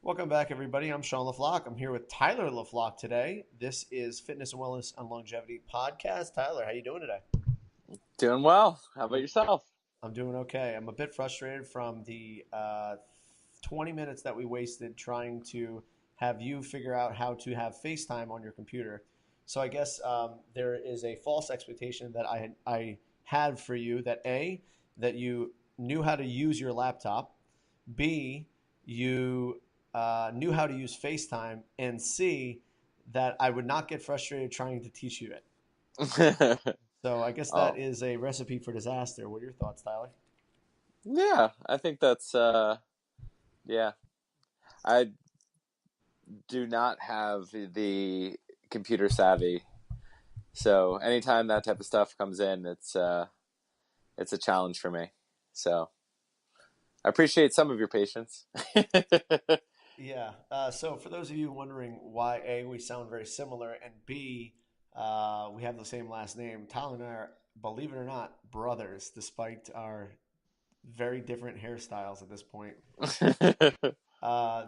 Welcome back, everybody. I'm Sean LeFloch. I'm here with Tyler LeFloch today. This is Fitness and Wellness and Longevity Podcast. Tyler, how you doing today? Doing well. How about yourself? I'm doing okay. I'm a bit frustrated from the 20 minutes that we wasted trying to have you figure out how to have FaceTime on your computer. So I guess there is a false expectation that I had for you that A, that you knew how to use your laptop, B, you knew how to use FaceTime, and C, that I would not get frustrated trying to teach you it. So I guess that Oh, is a recipe for disaster. What are your thoughts, Tyler? yeah. I think that's yeah. I do not have the computer savvy, so anytime that type of stuff comes in, it's a challenge for me. So I appreciate some of your patience. Yeah. So for those of you wondering why A, we sound very similar, and B, we have the same last name, Tyler and I are, believe it or not, brothers, despite our very different hairstyles at this point. The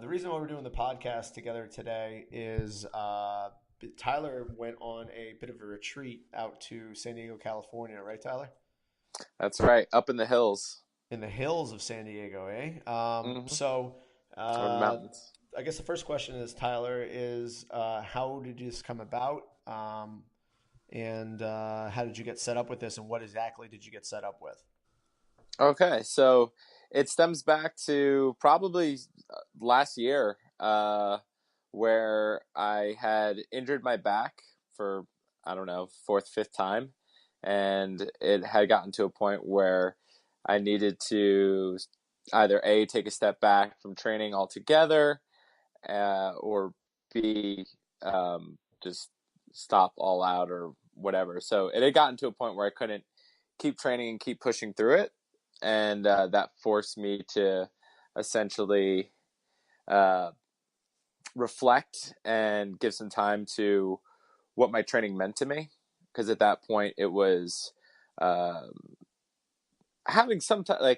reason why we're doing the podcast together today is Tyler went on a bit of a retreat out to San Diego, California, right, Tyler? That's right. Up in the hills, In the hills of San Diego, eh? hmm So or the uh, mountains. I guess the first question is, Tyler, is how did this come about? And how did you get set up with this? And what exactly did you get set up with? Okay, so it stems back to probably last year, where I had injured my back for, I don't know, fourth, fifth time. And it had gotten to a point where I needed to either A, take a step back from training altogether, or B, just stop all out or whatever. So it had gotten to a point where I couldn't keep training and keep pushing through it. And that forced me to essentially uh, reflect and give some time to what my training meant to me. Because at that point, it was having some time,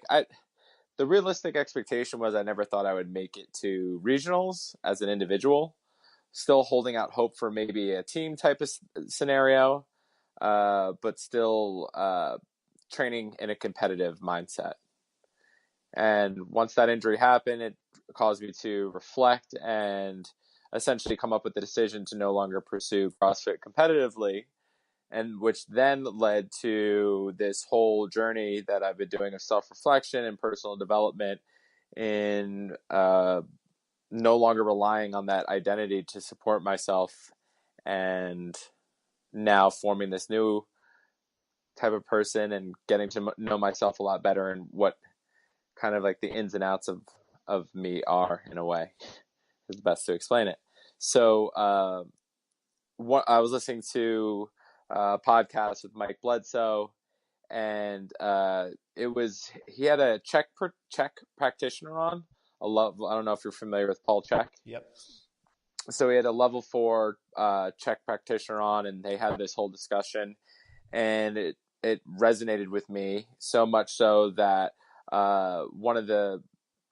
the realistic expectation was I never thought I would make it to regionals as an individual, still holding out hope for maybe a team type of scenario, but still training in a competitive mindset. And once that injury happened, it caused me to reflect and essentially come up with the decision to no longer pursue CrossFit competitively, and which then led to this whole journey that I've been doing of self-reflection and personal development in no longer relying on that identity to support myself, and now forming this new type of person and getting to know myself a lot better and what kind of like the ins and outs of me are, in a way, is the best to explain it. So what I was listening to a podcast with Mike Bledsoe, and it was, he had a Czech practitioner on. I don't know if you're familiar with Paul Chek. Yep. So he had a level 4 Czech practitioner on, and they had this whole discussion, and it resonated with me so much so that one of the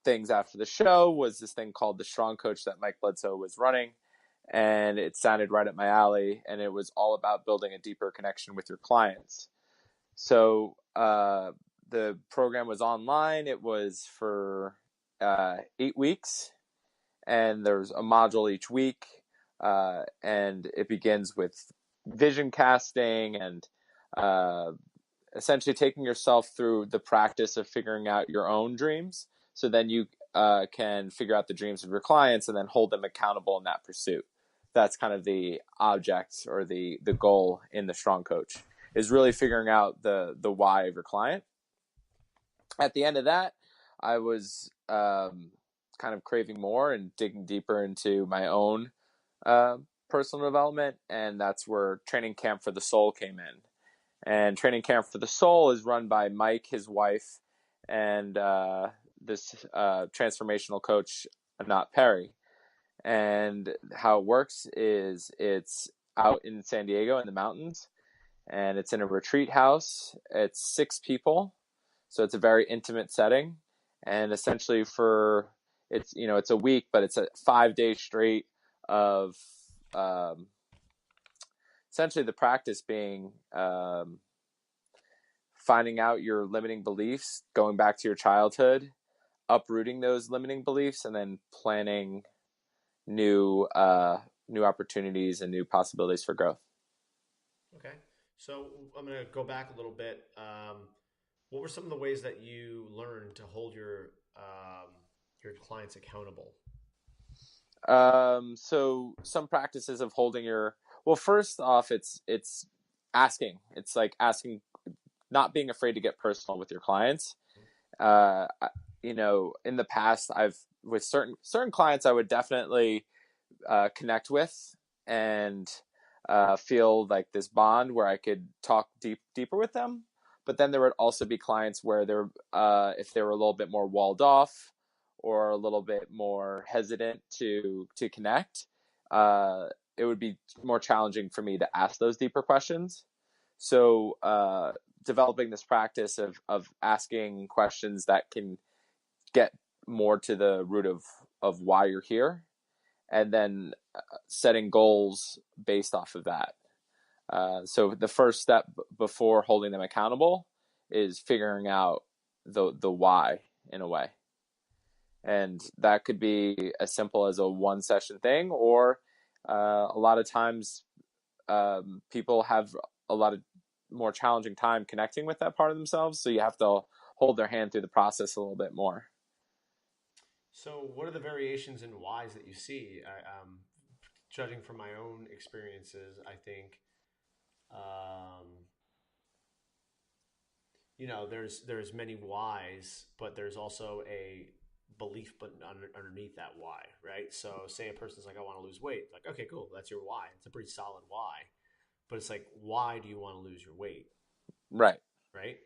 things after the show was this thing called the Strong Coach that Mike Bledsoe was running, and it sounded right up my alley, and it was all about building a deeper connection with your clients. So the program was online. It was for 8 weeks, and there's a module each week, and it begins with vision casting and essentially taking yourself through the practice of figuring out your own dreams, so then you can figure out the dreams of your clients and then hold them accountable in that pursuit. That's kind of the object or the goal in the Strong Coach, is really figuring out the why of your client. At the end of that, I was kind of craving more and digging deeper into my own personal development, and that's where Training Camp for the Soul came in. And Training Camp for the Soul is run by Mike, his wife, and this transformational coach, Anat Perry. And how it works is it's out in San Diego in the mountains, and it's in a retreat house. It's 6 people, so it's a very intimate setting. And essentially for it's a week, but it's a 5 day straight of um, essentially the practice being finding out your limiting beliefs, going back to your childhood, uprooting those limiting beliefs, and then planning new new opportunities and new possibilities for growth. Okay. So I'm going to go back a little bit. What were some of the ways that you learned to hold your clients accountable? So some practices of holding your well, first off, it's asking. It's like asking, not being afraid to get personal with your clients. Uh, in the past, I've with certain clients, I would definitely connect with and feel like this bond where I could talk deeper with them. But then there would also be clients where if they were a little bit more walled off or a little bit more hesitant to connect, uh, it would be more challenging for me to ask those deeper questions. So developing this practice of asking questions that can get more to the root of why you're here, and then setting goals based off of that. So the first step before holding them accountable is figuring out the why in a way. And that could be as simple as a one session thing, or a lot of times people have a lot of more challenging time connecting with that part of themselves. So you have to hold their hand through the process a little bit more. So, what are the variations in whys that you see? Judging from my own experiences, I think um, there's many whys, but there's also a belief but underneath that why, right? So, say a person's like, I want to lose weight. Like, okay, cool, that's your why. It's a pretty solid why, but it's like, why do you want to lose your weight, Right. right?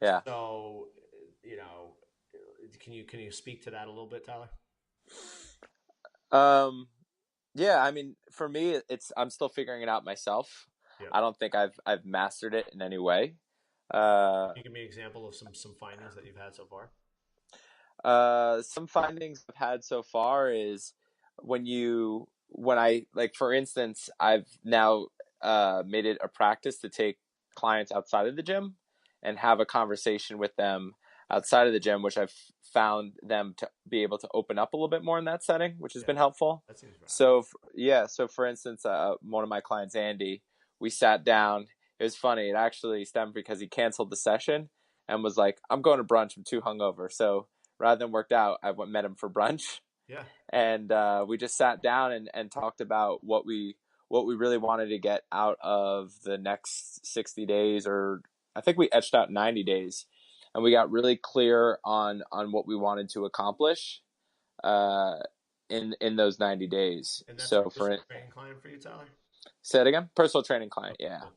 Yeah. So, you know, can you speak to that a little bit, Tyler? Um, yeah. I mean, for me, I'm still figuring it out myself. Yeah. I don't think I've mastered it in any way. Uh, Can you give me an example of some findings that you've had so far? some findings I've had so far is when I, like, for instance, I've now made it a practice to take clients outside of the gym and have a conversation with them outside of the gym, which I've found them to be able to open up a little bit more in that setting, which has Yeah, been helpful. that seems right. So yeah, so for instance, one of my clients, Andy, we sat down. It was funny. It actually stemmed because he canceled the session and was like, "I'm going to brunch. I'm too hungover." So rather than worked out, I met him for brunch, Yeah. and we just sat down and talked about what we really wanted to get out of the next 60 days, or I think we etched out 90 days, and we got really clear on what we wanted to accomplish uh, in those 90 days. And that's a So personal training client for you, Tyler? say it again, personal training Oh, client, yeah. cool.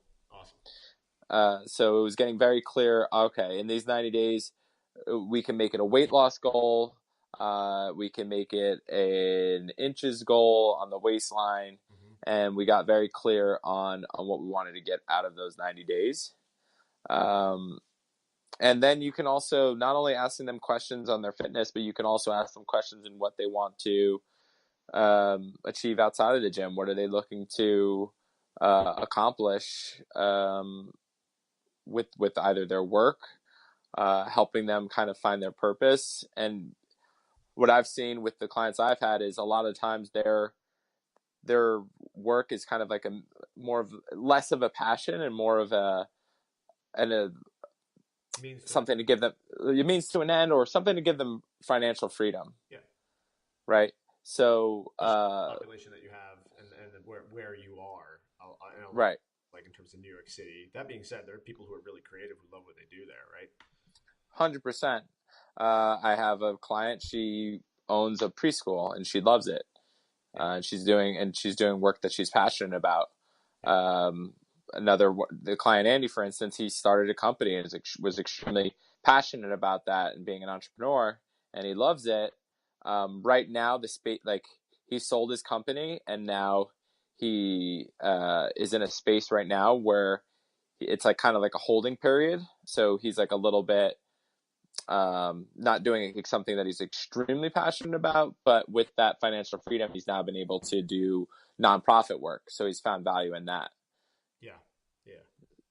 Awesome. So it was getting very clear. Okay, in these 90 days, we can make it a weight loss goal. We can make it an inches goal on the waistline, Hmm. and we got very clear on what we wanted to get out of those 90 days. Um, and then you can also not only asking them questions on their fitness, but you can also ask them questions in what they want to achieve outside of the gym. What are they looking to accomplish with either their work, helping them kind of find their purpose. And what I've seen with the clients I've had is a lot of times their work is kind of like a more of less of a passion and more of a Means to an something to give them, it means to an end, or something to give them financial freedom, yeah, right? So especially the population that you have and where you are. right. Like in terms of New York City. That being said, there are people who are really creative who love what they do there, right? 100%. I have a client, she owns a preschool and she loves it. Yeah. She's doing work that she's passionate about. Yeah. The client Andy, for instance, he started a company and was extremely passionate about that and being an entrepreneur, and he loves it. Right now, the space, like, he sold his company, and now he is in a space right now where it's like kind of like a holding period. So he's like a little bit not doing something that he's extremely passionate about, but with that financial freedom, he's now been able to do nonprofit work. So he's found value in that. Yeah. Yeah.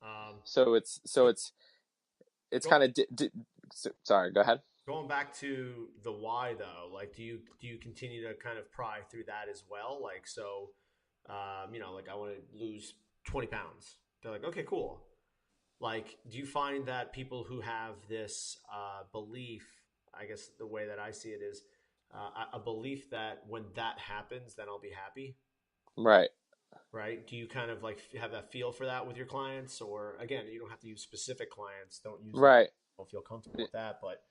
Um, So it's go, kind of sorry, go ahead. Going back to the why though, like do you continue to kind of pry through that as well? Like so, like I want to lose 20 pounds. They're like, okay, cool. Like, do you find that people who have this belief, I guess the way that I see it is a belief that when that happens, then I'll be happy, Right, right? Do you kind of like have that feel for that with your clients? Or again, you don't have to use specific clients. Don't use them. right. Don't feel comfortable with that. But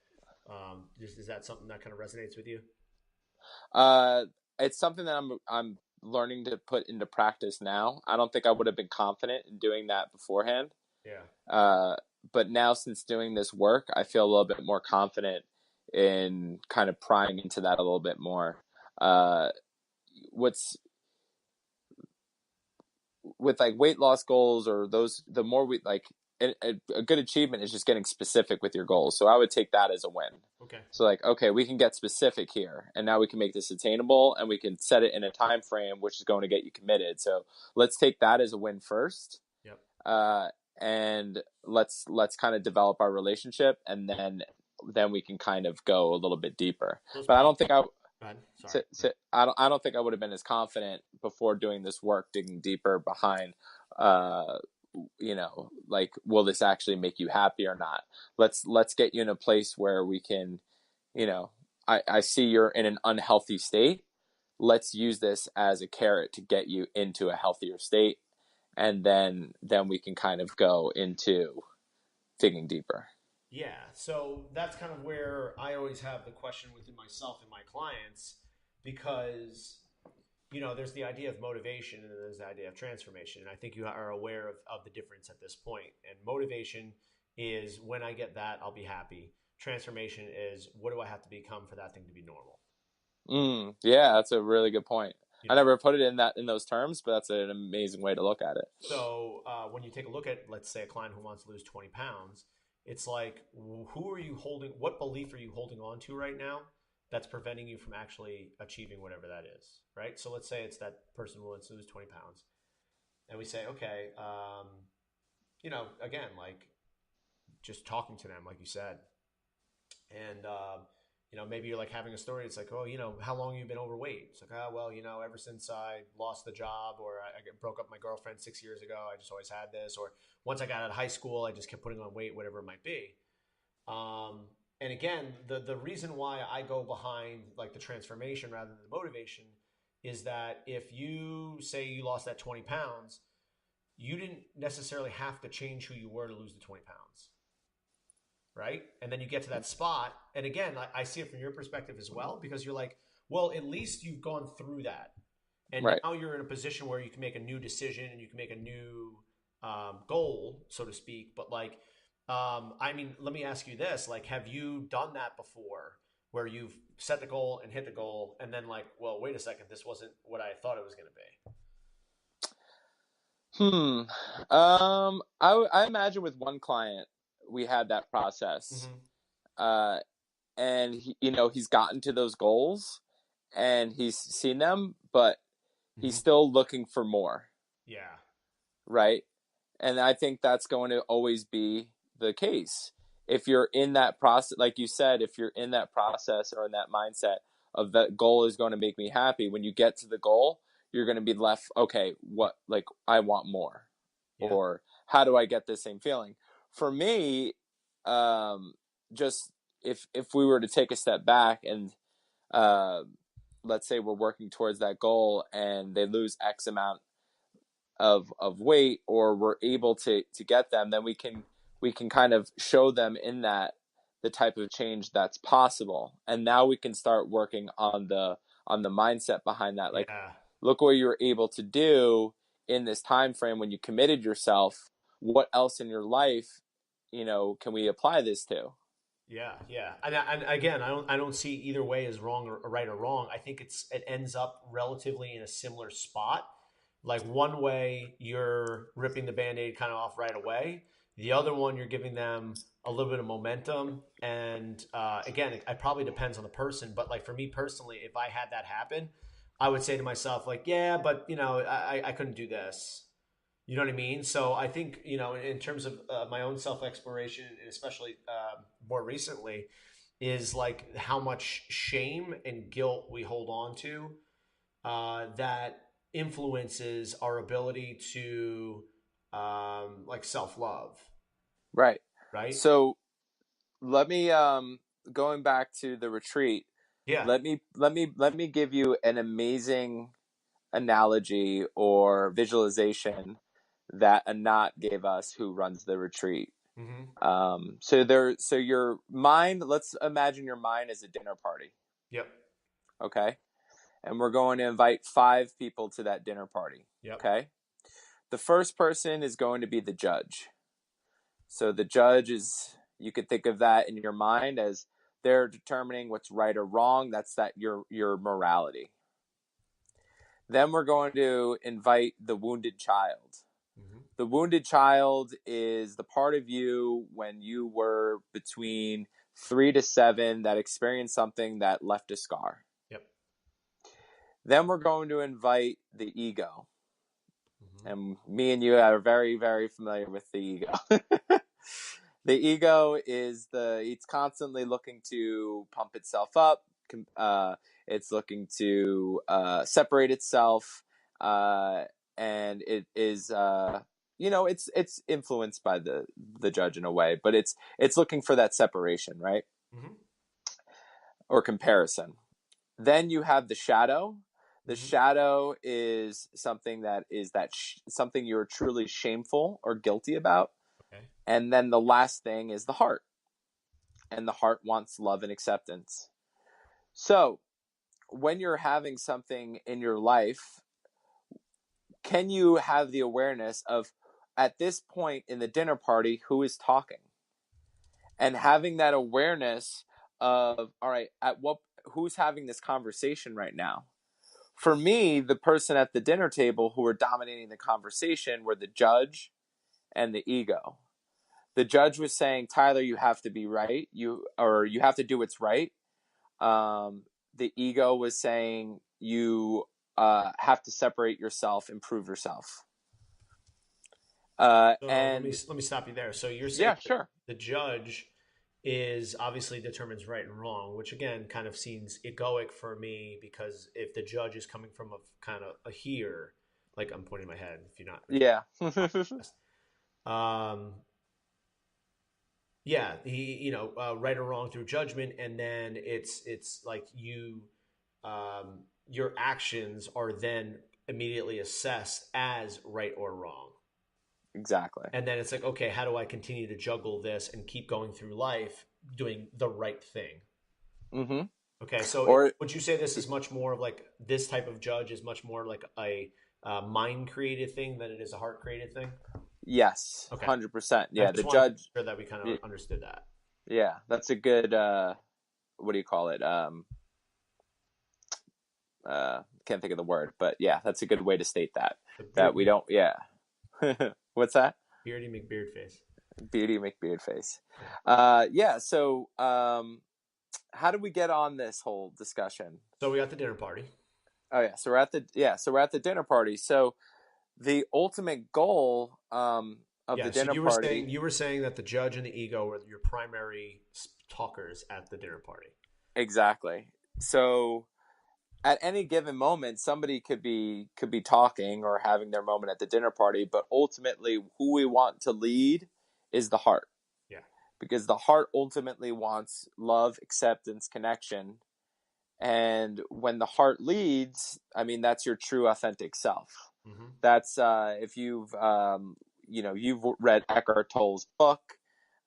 is that something that kind of resonates with you? Uh, it's something that I'm learning to put into practice now. I don't think I would have been confident in doing that beforehand. Yeah. Uh, but now, since doing this work, I feel a little bit more confident in kind of prying into that a little bit more. Uh, what's with like weight loss goals or those, the more we like, a good achievement is just getting specific with your goals. So I would take that as a win. Okay. So like, okay, we can get specific here, and now we can make this attainable, and we can set it in a time frame which is going to get you committed. So let's take that as a win first, Yep. uh, and let's kind of develop our relationship, and then we can kind of go a little bit deeper. Those But I don't pop. think I Go ahead. Sorry. I don't think I would have been as confident before doing this work, digging deeper behind, uh, like, will this actually make you happy or not? Let's get you in a place where we can, you know, I see you're in an unhealthy state. Let's use this as a carrot to get you into a healthier state, and then we can kind of go into digging deeper. Yeah, so that's kind of where I always have the question within myself and my clients because there's the idea of motivation and then there's the idea of transformation. And I think you are aware of the difference at this point. And motivation is when I get that, I'll be happy. Transformation is what do I have to become for that thing to be normal? Yeah, that's a really good point. You I know, never put it in those terms, but that's an amazing way to look at it. so when you take a look at, let's say, a client who wants to lose 20 pounds, it's like, who are you holding? What belief are you holding on to right now that's preventing you from actually achieving whatever that is, right? So let's say it's that person who wants to lose 20 pounds. And we say, okay, again, like just talking to them, like you said, and maybe you're like having a story. It's like, oh, how long have you been overweight? It's like, oh, well, ever since I lost the job or I broke up with my girlfriend 6 years ago, I just always had this. Or once I got out of high school, I just kept putting on weight, whatever it might be. And again, the reason why I go behind like the transformation rather than the motivation is that if you say you lost that 20 pounds, you didn't necessarily have to change who you were to lose the 20 pounds, right? And then you get to that spot. And again, I see it from your perspective as well, because you're like, well, at least you've gone through that. And Right. now you're in a position where you can make a new decision and you can make a new goal, so to speak. But like, I mean, let me ask you this: like, have you done that before, where you've set the goal and hit the goal, and then like, well, wait a second, this wasn't what I thought it was going to be. Hmm. I imagine with one client we had that process, Mm-hmm. uh, and he's gotten to those goals, and he's seen them, but he's Mm-hmm. still looking for more, Yeah. right? And I think that's going to always be the case. If you're in that process, like you said, if you're in that process or in that mindset of that goal is going to make me happy, when you get to the goal, you're going to be left, okay, what, like, I want more, Yeah. or how do I get this same feeling? For me, um, just if we were to take a step back and uh, let's say we're working towards that goal and they lose X amount of weight, or we're able to get them, then we can kind of show them in that the type of change that's possible, and now we can start working on the mindset behind that. Like, Yeah. look what you were able to do in this time frame when you committed yourself. What else in your life, can we apply this to? Yeah, yeah, and again, I don't see either way as wrong or right or wrong. I think it ends up relatively in a similar spot. Like one way, you're ripping the band-aid kind of off right away. The other one, you're giving them a little bit of momentum. And again, it probably depends on the person. But like for me personally, if I had that happen, I would say to myself, like, yeah, but I couldn't do this. You know what I mean? So I think, in terms of my own self exploration, and especially more recently, is like how much shame and guilt we hold on to that influences our ability to like self love, Right. right? So let me going back to the retreat, Yeah. let me give you an amazing analogy or visualization that Anat gave us, who runs the retreat. Mm-hmm. So your mind, let's imagine your mind is a dinner party. Yep. Okay. And we're going to invite 5 people to that dinner party. Yep. Okay. The first person is going to be the judge. So the judge is, you could think of that in your mind as they're determining what's right or wrong. That's that your morality. Then we're going to invite the wounded child. Mm-hmm. The wounded child is the part of you when you were between 3 to 7 that experienced something that left a scar. Yep. Then we're going to invite the ego. Mm-hmm. And me and you are very, very familiar with the ego. The ego is it's constantly looking to pump itself up. It's looking to separate itself. And it is, it's influenced by the judge in a way, but it's looking for that separation, right? Mm-hmm. Or comparison. Then you have the shadow. The Mm-hmm. shadow is something something you're truly shameful or guilty about. Okay. And then the last thing is the heart. And the heart wants love and acceptance. So when you're having something in your life, can you have the awareness of, at this point in the dinner party, who is talking? And having that awareness of, all right, who's having this conversation right now? For me, the person at the dinner table who were dominating the conversation were the judge and the ego. The judge was saying, Tyler, you have to be right. You have to do what's right. The ego was saying, you have to separate yourself, improve yourself. So let me And let me stop you there. So you're saying yeah, that sure. the judge is obviously determines right and wrong, which again kind of seems egoic for me because if the judge is coming from a kind of a here, like I'm pointing my head, if you're not, if Yeah. um, yeah, he right or wrong through judgment, and then it's like your actions are then immediately assessed as right or wrong. Exactly. And then it's like, okay, how do I continue to juggle this and keep going through life doing the right thing? Mm-hmm. Okay, so Or would you say this is much more of like this type of judge is much more like a mind created thing than it is a heart created thing? yes, Okay, 100%. I Yeah, the just wanted to judge. make sure that we kind of understood that. Yeah, that's a good. What do you call it? Can't think of the word, but yeah, that's a good way to state that. The That beard, we don't. Yeah. What's that? beardy McBeard face. Beauty McBeard face. Yeah. Yeah. So, how do we get on this whole discussion? So we got the dinner party. Oh yeah. So we're at the dinner party. So the ultimate goal of the Yeah. So dinner party. you were saying that the judge and the ego were your primary talkers at the dinner party. Exactly. So at any given moment, somebody could be talking or having their moment at the dinner party, but ultimately who we want to lead is the heart, Yeah. because the heart ultimately wants love, acceptance, connection. And when the heart leads, I mean, that's your true authentic self. Mm-hmm. That's if you've read Eckhart Tolle's book.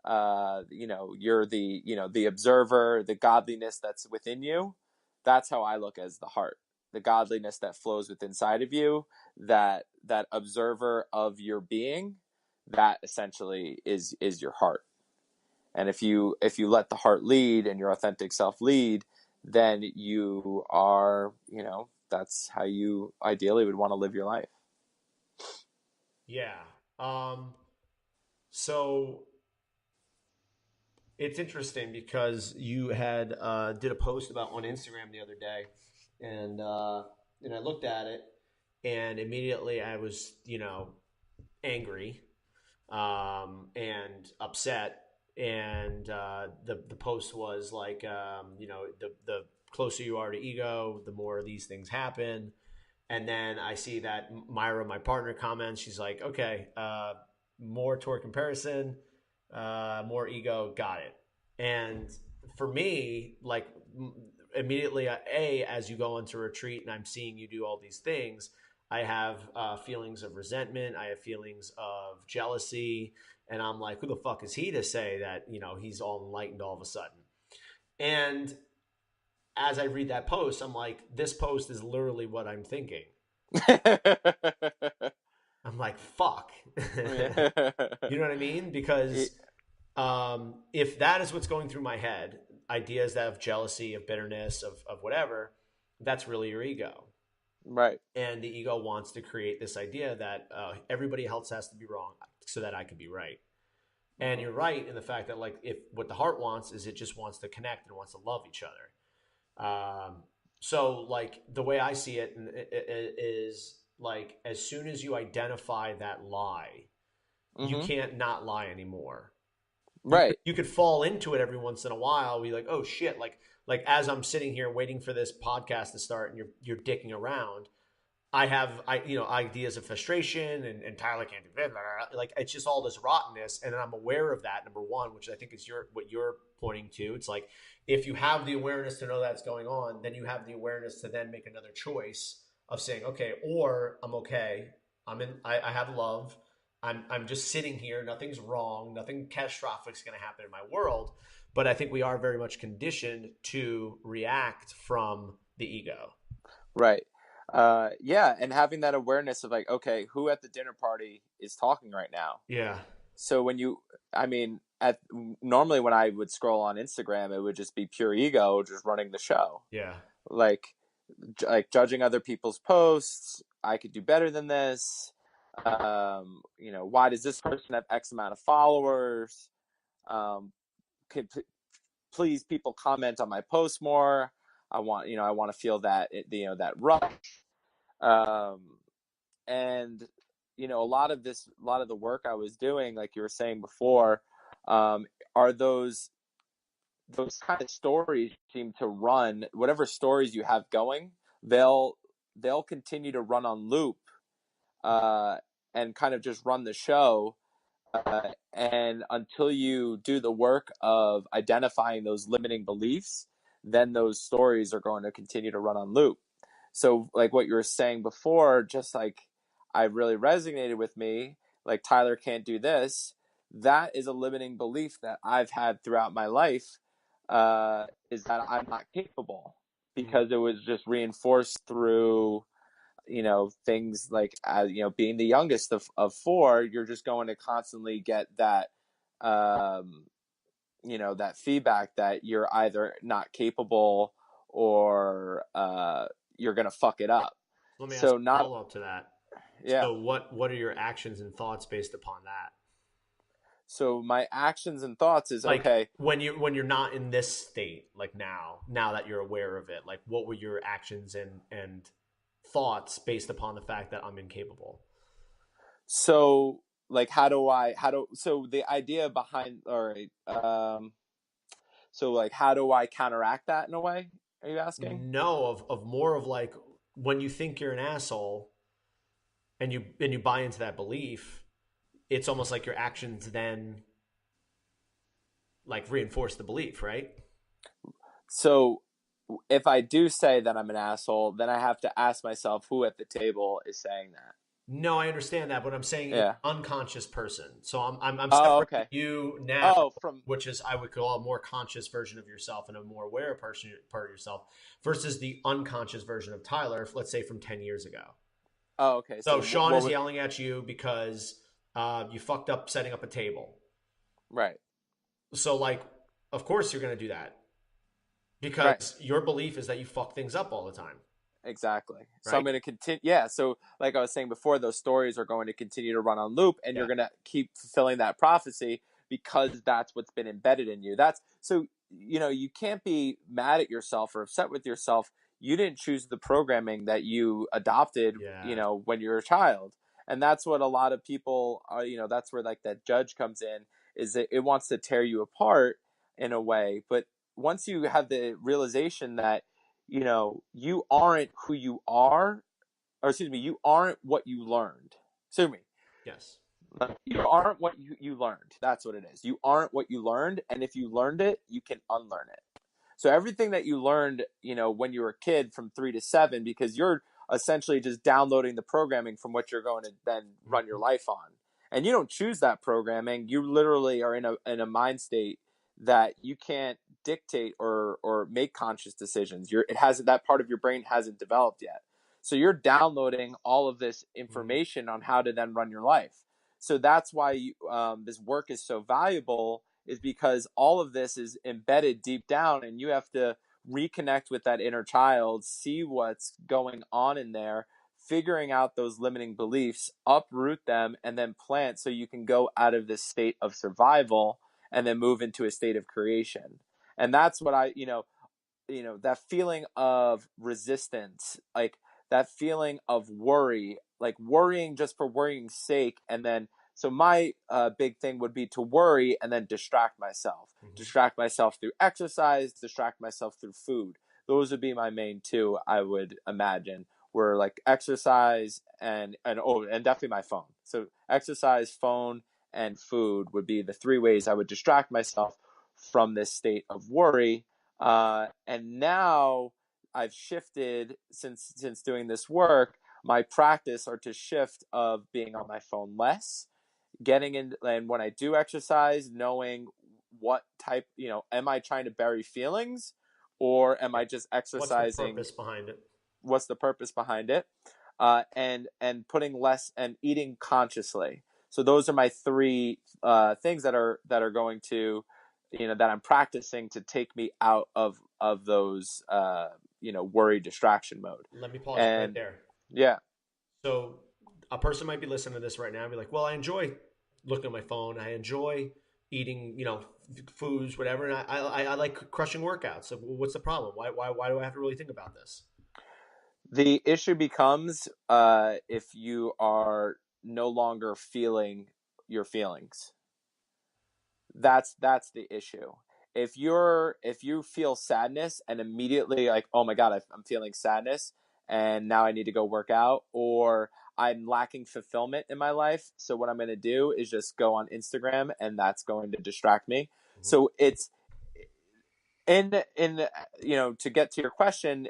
You're the observer, the godliness that's within you. That's how I look as the heart, the godliness that flows within inside of you, that observer of your being. That essentially is your heart. And if you let the heart lead and your authentic self lead, then you are, that's how you ideally would want to live your life. Yeah. Um, So it's interesting because you had did a post about on Instagram the other day, and I looked at it, and immediately I was angry and upset. And the post was like, the closer you are to ego, the more these things happen. And then I see that Myra, my partner, comments. She's like, okay, more toward comparison, more ego, got it. And for me, like immediately, as you go into retreat and I'm seeing you do all these things, I have feelings of resentment. I have feelings of jealousy. And I'm like, who the fuck is he to say that, he's all enlightened all of a sudden? And as I read that post, I'm like, this post is literally what I'm thinking. I'm like, fuck. You know what I mean? Because if that is what's going through my head, ideas that of jealousy, of bitterness, of whatever, that's really your ego. Right. And the ego wants to create this idea that everybody else has to be wrong so that I can be right. And you're right in the fact that, like, if what the heart wants is it just wants to connect and wants to love each other. So, like, the way I see it is like, as soon as you identify that lie, you Mm-hmm. can't not lie anymore. Right. You could fall into it every once in a while. Be like, oh shit, like as I'm sitting here waiting for this podcast to start, and you're dicking around. I have ideas of frustration and Tyler can't do that. Like, it's just all this rottenness, and then I'm aware of that. Number one, which I think is what you're pointing to. It's like, if you have the awareness to know that's going on, then you have the awareness to then make another choice of saying, okay, or I'm okay. I have love. I'm just sitting here. Nothing's wrong. Nothing catastrophic is going to happen in my world. But I think we are very much conditioned to react from the ego. Right. Yeah, and having that awareness of like, okay, who at the dinner party is talking right now? Yeah. So I mean, normally when I would scroll on Instagram, it would just be pure ego just running the show. Yeah. Like, judging other people's posts. I could do better than this. Why does this person have X amount of followers? Could please people comment on my post more? I want to feel that that rush. Um, and a lot of the work I was doing, like you were saying before, are those kind of stories seem to run. Whatever stories you have going, they'll continue to run on loop, uh, and kind of just run the show, and until you do the work of identifying those limiting beliefs, then those stories are going to continue to run on loop. So, like what you were saying before, just like I really resonated with me, like Tyler can't do this. That is a limiting belief that I've had throughout my life, is that I'm not capable, because it was just reinforced through things like, being the youngest of four. You're just going to constantly get that that feedback that you're either not capable, or you're gonna fuck it up. Let me ask So a not follow up to that. Yeah. So what are your actions and thoughts based upon that? So my actions and thoughts is, Like, okay. when you're not in this state, like now that you're aware of it, like, what were your actions and thoughts based upon the fact that I'm incapable? So, like, so the idea behind, all right, so, like, how do I counteract that in a way? Are you asking? No, of more of like, when you think you're an asshole and you buy into that belief, it's almost like your actions then like reinforce the belief, right? So if I do say that I'm an asshole, then I have to ask myself who at the table is saying that. No, I understand that, but I'm saying in Yeah. unconscious person. So I'm Oh, separating okay. you now, Oh, from which is I would call a more conscious version of yourself and a more aware person part of yourself, versus the unconscious version of Tyler, let's say from 10 years ago. Oh, okay. So So Sean what is would yelling at you because you fucked up setting up a table. right. So, like, of course you're going to do that Right. because your belief is that you fuck things up all the time. Exactly. So I'm right? going to continue. Yeah. So, like I was saying before, those stories are going to continue to run on loop, and you're Yeah. going to keep fulfilling that prophecy because that's what's been embedded in you. That's so, you can't be mad at yourself or upset with yourself. You didn't choose the programming that you adopted, Yeah. when you were a child. And that's what a lot of people are, that's where like that judge comes in, is that it wants to tear you apart in a way. But once you have the realization that, you aren't who you are, or excuse me, you aren't what you learned. Excuse me. Yes. You aren't what you learned. That's what it is. You aren't what you learned. And if you learned it, you can unlearn it. So everything that you learned, when you were a kid from 3 to 7, because you're essentially just downloading the programming from what you're going to then run your Mhm. life on. And you don't choose that programming. You literally are in a mind state that you can't dictate or make conscious decisions. That part of your brain hasn't developed yet. So you're downloading all of this Mhm. information on how to then run your life. So that's why this work is so valuable, is because all of this is embedded deep down, and you have to reconnect with that inner child, see what's going on in there, figuring out those limiting beliefs, uproot them, and then plant so you can go out of this state of survival and then move into a state of creation. And that's what that feeling of resistance, like that feeling of worry, like worrying just for worrying's sake. And then, so my big thing would be to worry and then Mhm. distract myself through exercise, distract myself through food. Those would be my main two, I would imagine, were like exercise and definitely my phone. So exercise, phone, and food would be the three ways I would distract myself from this state of worry. And now I've shifted, since doing this work. My practice are to shift of being on my phone less, getting in, and when I do exercise, knowing what type, am I trying to bury feelings, or am Yeah. I just What's the exercising? purpose behind it? What's the purpose behind it? And putting less and eating consciously. So those are my three things that are going to, that I'm practicing to take me out of those worry distraction mode. Let me pause you right And there. yeah, So a person might be listening to this right now and be like, "Well, I enjoy looking at my phone. I enjoy eating, foods, whatever, and I like crushing workouts. So what's the problem? Why do I have to really think about this?" the issue becomes if you are no longer feeling your feelings. That's the issue. If you feel sadness and immediately like, oh my god, I'm feeling sadness and now I need to go work out, or I'm lacking fulfillment in my life, so what I'm going to do is just go on Instagram, and that's going to distract me. Mhm. So it's in to get to your question,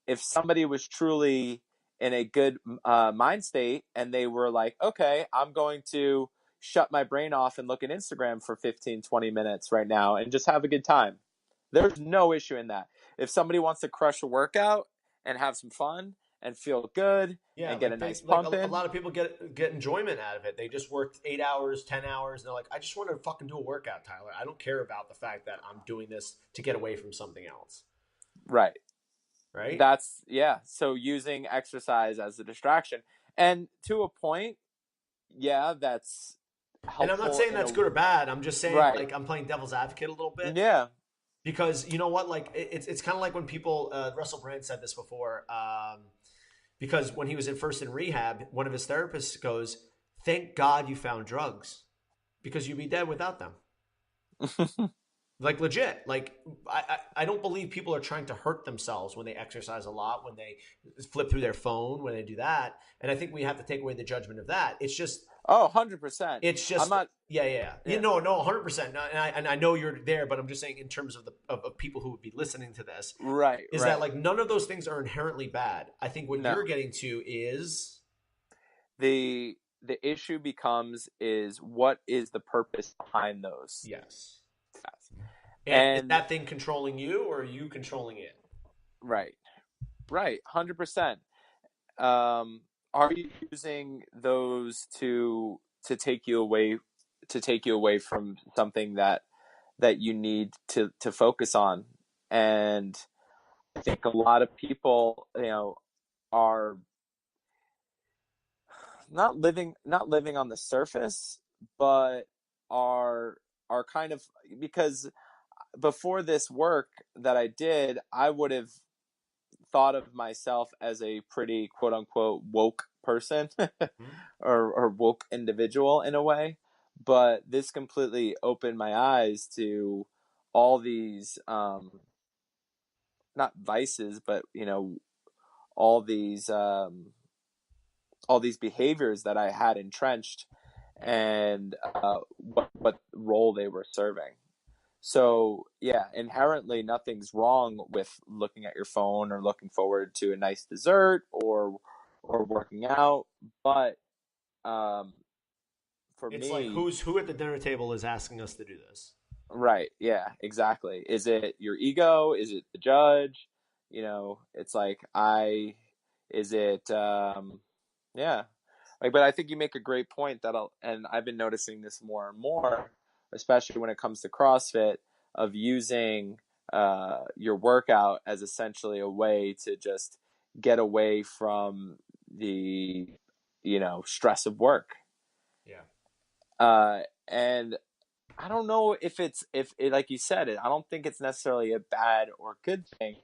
if somebody was truly in a good mind state and they were like, okay, I'm going to shut my brain off and look at Instagram for 15-20 minutes right now and just have a good time, there's no issue in that. If somebody wants to crush a workout and have some fun and feel good Yeah, and get a like nice a pump in, lot of people get enjoyment out of it. They just worked 8 hours, 10 hours, and they're like, "I just want to fucking do a workout, Tyler. I don't care about the fact that I'm doing this to get away from something else." right, Right? that's, yeah, so using exercise as a distraction, and to a point, yeah, that's And I'm not helpful saying in that's a, good or bad. I'm just saying right, like I'm playing devil's advocate a little bit yeah. because you know what? Like it's kind of like when people Russell Brand said this before. Because when he was first in rehab, one of his therapists goes, "Thank God you found drugs because you'd be dead without them." Like legit. Like I don't believe people are trying to hurt themselves when they exercise a lot, when they flip through their phone, when they do that. And I think we have to take away the judgment of that. Oh, 100%. It's I'm just not, yeah, yeah, yeah. You yeah. know, no, 100%. And I know you're there, but I'm just saying in terms of of people who would be listening to this, Right, is that right. like none of those things are inherently bad. I think what you're No. getting to is The issue becomes, is what is the purpose behind those yes. tasks? And is And that thing controlling you or are you controlling it? right, right, 100%. Um, are you using those to take you away from something that you need to focus on? And I think a lot of people, are not living on the surface, but are are kind of, because before this work that I did, I would have thought of myself as a pretty quote unquote woke person Hmm? or woke individual in a way. But this completely opened my eyes to all these not vices, but all these um, all these behaviors that I had entrenched, and what role they were serving. So yeah, inherently nothing's wrong with looking at your phone or looking forward to a nice dessert or working out, but um, for It's like me, who at the dinner table is asking us to do this? right, yeah, exactly. Is it your ego? Is it the judge? It's like I is it yeah. Like, but I think you make a great point and I've been noticing this more and more, especially when it comes to CrossFit, of using your workout as essentially a way to just get away from the, stress of work. Yeah. And I don't know if it, like you said it, I don't think it's necessarily a bad or good thing,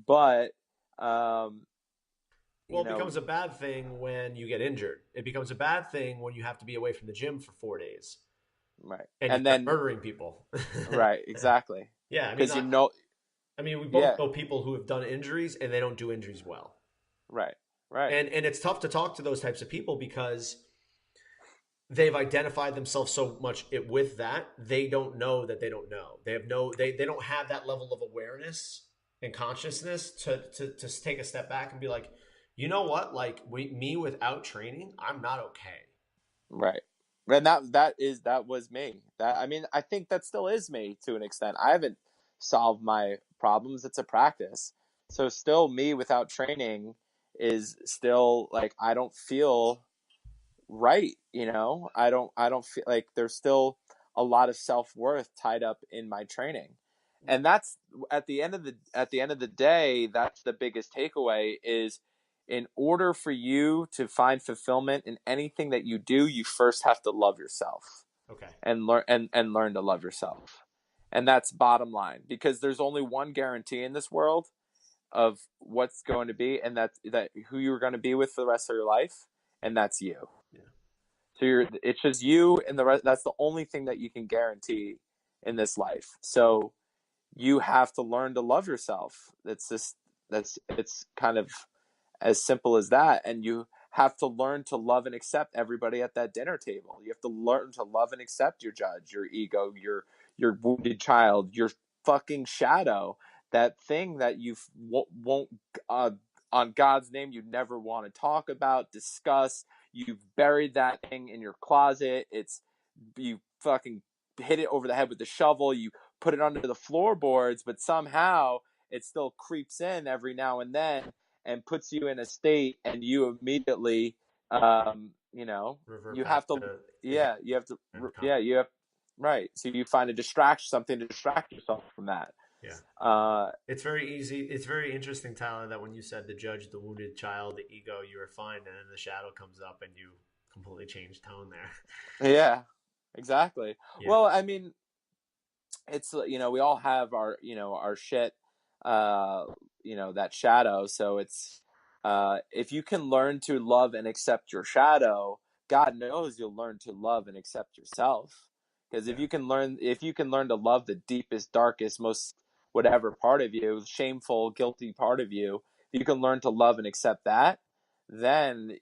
but, um, Well, you it becomes know, a bad thing when you get injured. It becomes a bad thing when you have to be away from the gym for 4 days right. and you And start then, murdering people. right, exactly. Yeah, I mean, Because, I mean, we both yeah, know people who have done injuries and they don't do injuries well. right, right, And it's tough to talk to those types of people because they've identified themselves so much with that they don't know that they don't know. They don't have that level of awareness and consciousness to take a step back and be like, you know what, like me without training, I'm not okay. right. And that was me. That I mean, I think that still is me to an extent. I haven't solved my problems. It's a practice. So still me without training is still like I don't feel right, I don't feel like there's still a lot of self-worth tied up in my training. And that's at the end of the day, that's the biggest takeaway is, in order for you to find fulfillment in anything that you do, you first have to love yourself Okay. and learn to love yourself. And that's bottom line, because there's only one guarantee in this world of what's going to be, and that who you're going to be with for the rest of your life, and that's you. Yeah. So it's just you and the rest. That's the only thing that you can guarantee in this life. So you have to learn to love yourself. It's kind of as simple as that. And you have to learn to love and accept everybody at that dinner table. You have to learn to love and accept your judge, your ego, your wounded child, your fucking shadow, that thing that you won't uh, on God's name you never want to talk about, discuss. You've buried that thing in your closet. You fucking hit it over the head with the shovel. You put it under the floorboards, but somehow it still creeps in every now and then and puts you in a state, and you immediately, Revert you back have to, to issue yeah, you have to, and yeah, you have, right. So you find a distraction, something to distract yourself from that. yeah. Uh, It's very easy. It's very interesting, Tyler, that when you said the judge, the wounded child, the ego, you were fine, and then the shadow comes up and you completely change tone there. yeah, exactly. Yeah. Well, I mean, it's we all have our shit, uh that shadow. So it's if you can learn to love and accept your shadow, God knows you'll learn to love and accept yourself. Because Yeah. if you can learn to love the deepest, darkest, most whatever part of you, shameful, guilty part of you, if you can learn to love and accept that, then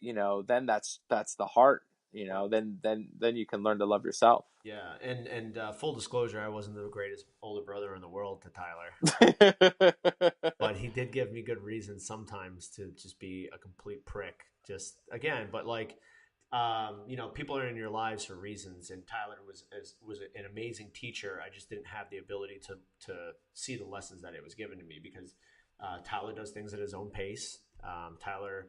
that's the heart. Then you can learn to love yourself. Yeah, and full disclosure, I wasn't the greatest older brother in the world to Tyler, but he did give me good reasons sometimes to just be a complete prick. Just again, but like, people are in your lives for reasons, and Tyler was an amazing teacher. I just didn't have the ability to see the lessons that it was given to me because Tyler does things at his own pace. Tyler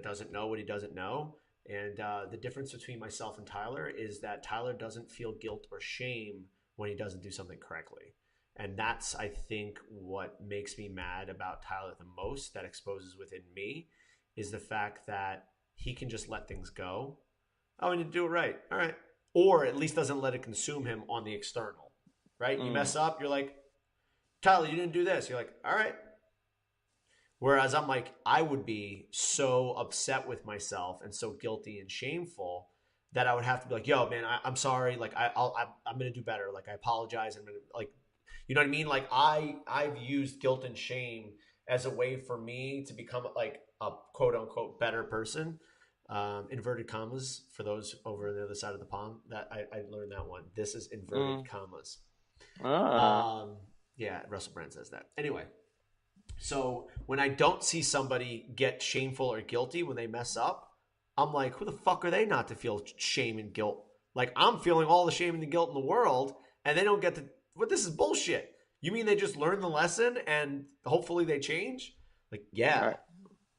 doesn't know what he doesn't know. And the difference between myself and Tyler is that Tyler doesn't feel guilt or shame when he doesn't do something correctly. And that's, I think, what makes me mad about Tyler the most, that exposes within me, is the fact that he can just let things go. Oh, I need to do it right. All right. Or at least doesn't let it consume him on the external, right? You Mm. mess up, you're like, Tyler, you didn't do this. You're like, all right. Whereas I'm like, I would be so upset with myself and so guilty and shameful that I would have to be like, yo, man, I'm sorry. Like, I'm going to do better. Like, I apologize. I'm going to, like, you know what I mean? Like, I've used guilt and shame as a way for me to become like a quote unquote better person. Inverted commas for those over on the other side of the pond. That I learned that one. This is inverted Mm. commas. Ah. Um, yeah, Russell Brand says that. Anyway, so when I don't see somebody get shameful or guilty when they mess up, I'm like, who the fuck are they not to feel shame and guilt? Like, I'm feeling all the shame and the guilt in the world, and they don't get to. What, this is bullshit. You mean they just learn the lesson and hopefully they change? Like, yeah, Right.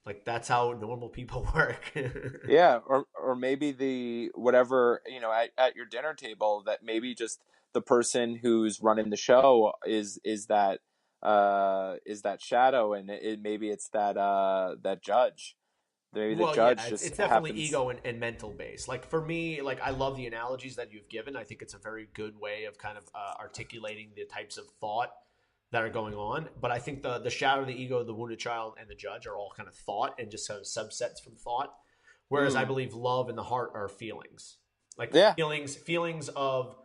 like that's how normal people work. Yeah, or maybe the whatever, at your dinner table, that maybe just the person who's running the show is that shadow, and maybe it's that judge. Maybe the Well, yeah, judge just it's definitely happens. ego and mental based. Like for me, like I love the analogies that you've given. I think it's a very good way of kind of articulating the types of thought that are going on. But I think the shadow, the ego, the wounded child, and the judge are all kind of thought and just kind of subsets from thought. Whereas I Mm. believe love and the heart are feelings, like Yeah. feelings of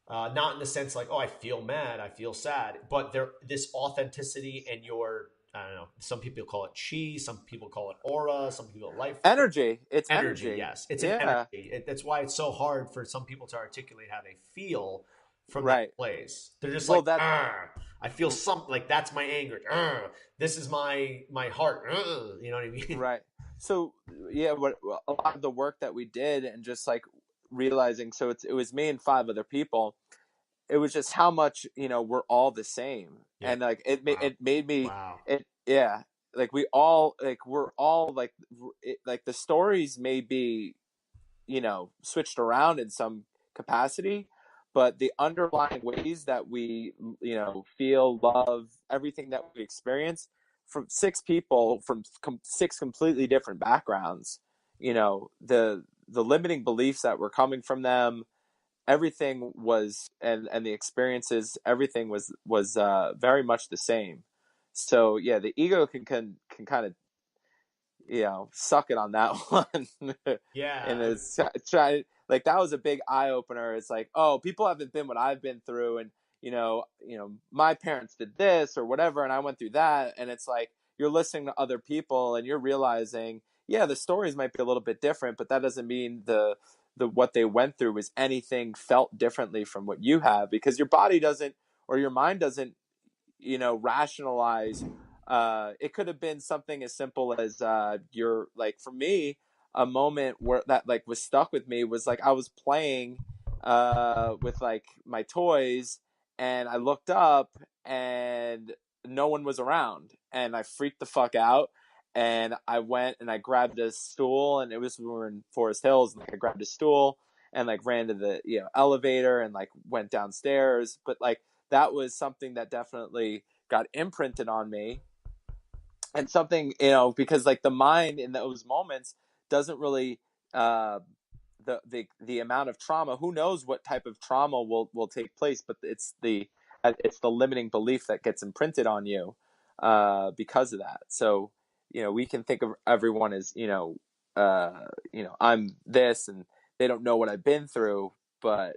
not in the sense like, oh, I feel mad, I feel sad, but there this authenticity and your, I don't know. Some people call it chi, some people call it aura, some people life force. Energy. It's Energy, energy. yes, it's an energy. Yeah. That's why it's so hard for some people to articulate how they feel from that Right. place. They're just Well, like, that. "Arr, I feel something like that's my anger. Arr, this is my heart. Arr," you know what I mean? Right. So yeah, what a lot of the work that we did, and just like realizing, so it was me and five other people. It was just how much, we're all the same, Yeah. and like Wow. it made me Wow. it yeah, like we're all like the stories may be, switched around in some capacity, but the underlying ways that we, feel, love, everything that we experience, from six people from six completely different backgrounds, the limiting beliefs that were coming from them, everything was, and the experiences, everything was very much the same. So yeah, the ego can kind of, suck it on that one. And Yeah. it's try like that was a big eye opener. It's like, oh, people haven't been what I've been through, and my parents did this or whatever, and I went through that, and it's like you're listening to other people and you're realizing, yeah, the stories might be a little bit different, but that doesn't mean the what they went through was anything felt differently from what you have, because your body doesn't, or your mind doesn't, rationalize. It could have been something as simple as, you're like, for me, a moment where that like was stuck with me was like I was playing with like my toys, and I looked up and no one was around, and I freaked the fuck out, and I went and I grabbed a stool, and it was, we were in Forest Hills, and like I grabbed a stool and like ran to the elevator and like went downstairs. But like that was something that definitely got imprinted on me, and something, because like the mind in those moments doesn't really, uh the amount of trauma, who knows what type of trauma will take place, but it's the limiting belief that gets imprinted on you, because of that. So we can think of everyone as, I'm this, and they don't know what I've been through, but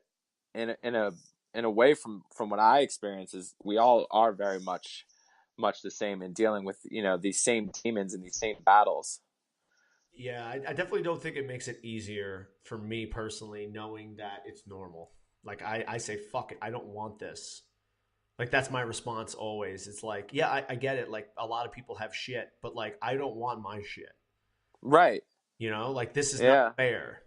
in a way, from what I experience, is we all are very much the same in dealing with these same demons and these same battles. Yeah, I definitely don't think it makes it easier for me personally, knowing that it's normal. Like I say, fuck it, I don't want this. Like that's my response always. It's like, yeah, I get it. Like a lot of people have shit, but like I don't want my shit. Right. Like this is not Yeah. fair.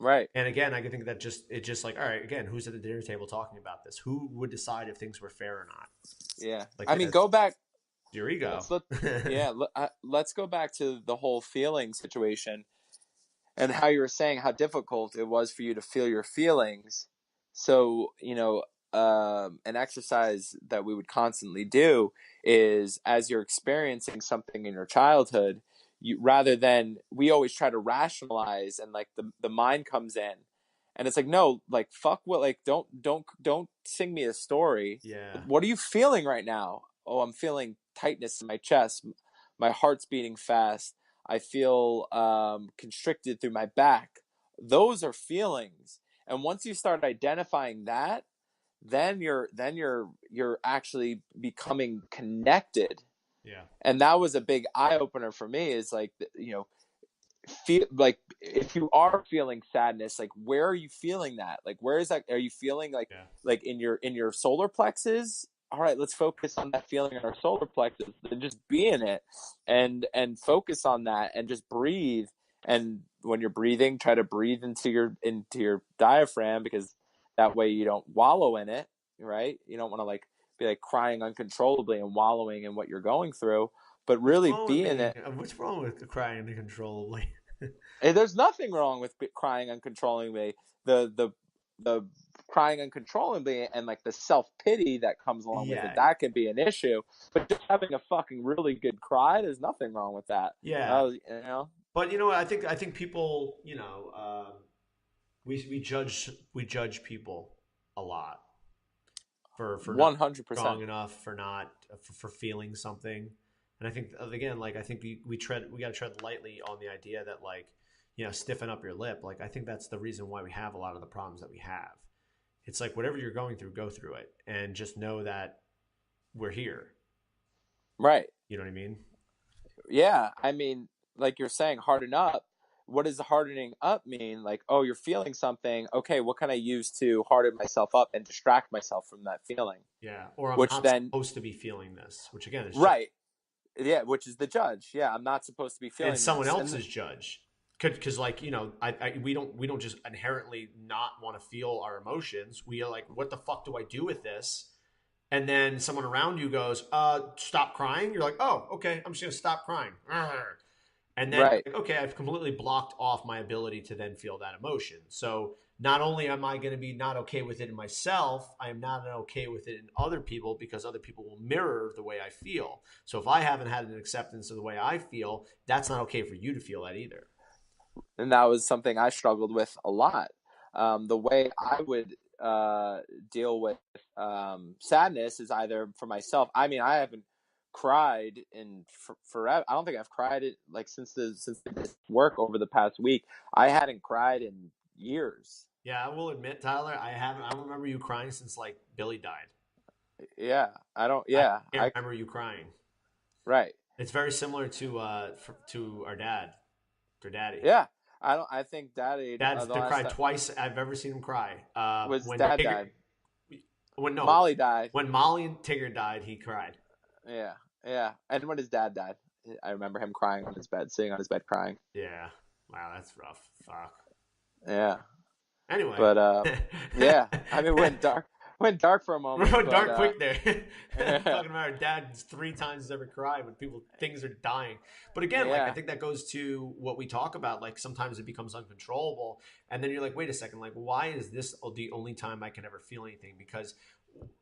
Right. And again, I can think that it's just like, all right, again, who's at the dinner table talking about this? Who would decide if things were fair or not? Yeah. Like I mean, that's go back. your ego. Yeah. Let's go back to the whole feeling situation, and how you were saying how difficult it was for you to feel your feelings. So, an exercise that we would constantly do is, as you're experiencing something in your childhood, you, rather than, we always try to rationalize, and like the mind comes in and it's like, no, like, fuck what, like, don't sing me a story. Yeah. What are you feeling right now? Oh, I'm feeling tightness in my chest. My heart's beating fast. I feel constricted through my back. Those are feelings. And once you start identifying that, then you're actually becoming connected. Yeah. And that was a big eye opener for me, is like, feel like, if you are feeling sadness, like, where are you feeling that? Like, where is that? Are you feeling like, Yeah. in your solar plexus? All right, let's focus on that feeling in our solar plexus and just be in it, and focus on that, and just breathe. And when you're breathing, try to breathe into your diaphragm, because that way you don't wallow in it, right? You don't want to like be like crying uncontrollably and wallowing in what you're going through, but What's really wrong with be in being? it. What's wrong with crying uncontrollably? And there's nothing wrong with crying uncontrollably. The crying uncontrollably and like the self pity that comes along with it, Yeah. that can be an issue. But just having a fucking really good cry, there's nothing wrong with that. Yeah. You know, But you know what? I think people, we judge people a lot for not 100%. strong enough, for feeling something. And I think, again, like, I think we got to tread lightly on the idea that, like, stiffen up your lip. Like, I think that's the reason why we have a lot of the problems that we have. It's like, whatever you're going through, go through it, and just know that we're here. Right. You know what I mean? Yeah. I mean, like you're saying, harden up. What does the hardening up mean? Like, oh, you're feeling something. Okay, what can I use to harden myself up and distract myself from that feeling? Yeah. Or I'm Which not then, supposed to be feeling this, which again is right. Yeah, which is the judge. Yeah, I'm not supposed to be and feeling someone this. And else's judge. Because, like, we don't just inherently not want to feel our emotions. We are like, what the fuck do I do with this? And then someone around you goes, stop crying. You're like, oh, okay, I'm just gonna stop crying. And then, right. like, okay, I've completely blocked off my ability to then feel that emotion. So not only am I going to be not okay with it in myself, I am not okay with it in other people, because other people will mirror the way I feel. So if I haven't had an acceptance of the way I feel, that's not okay for you to feel that either. And that was something I struggled with a lot. The way I would deal with sadness is either for myself. I mean, I haven't cried in forever. I don't think I've cried it like since this work over the past week. I hadn't cried in years. Yeah, I will admit, Tyler, I haven't. I don't remember you crying since, like, Billy died. Yeah, I don't. I Yeah, can't remember you crying. right. It's very similar to our dad, to Daddy. Yeah, I don't. I think Daddy Dad's the last cried time twice I've ever seen him cry. was When Dad Tigger, died. when no, Molly died. when Molly and Tigger died, he cried. Yeah, yeah. And when his dad died, I remember him crying on his bed, sitting on his bed crying. Yeah, wow, that's rough. Fuck. Yeah, Anyway, but yeah. I mean, went dark for a we're moment, going but dark quick there. yeah, Talking about our dad 3 times has ever cried when things are dying. But again, like, I yeah. think that goes to what we talk about. Like, sometimes it becomes uncontrollable, and then you're like, wait a second, like, why is this the only time I can ever feel anything? Because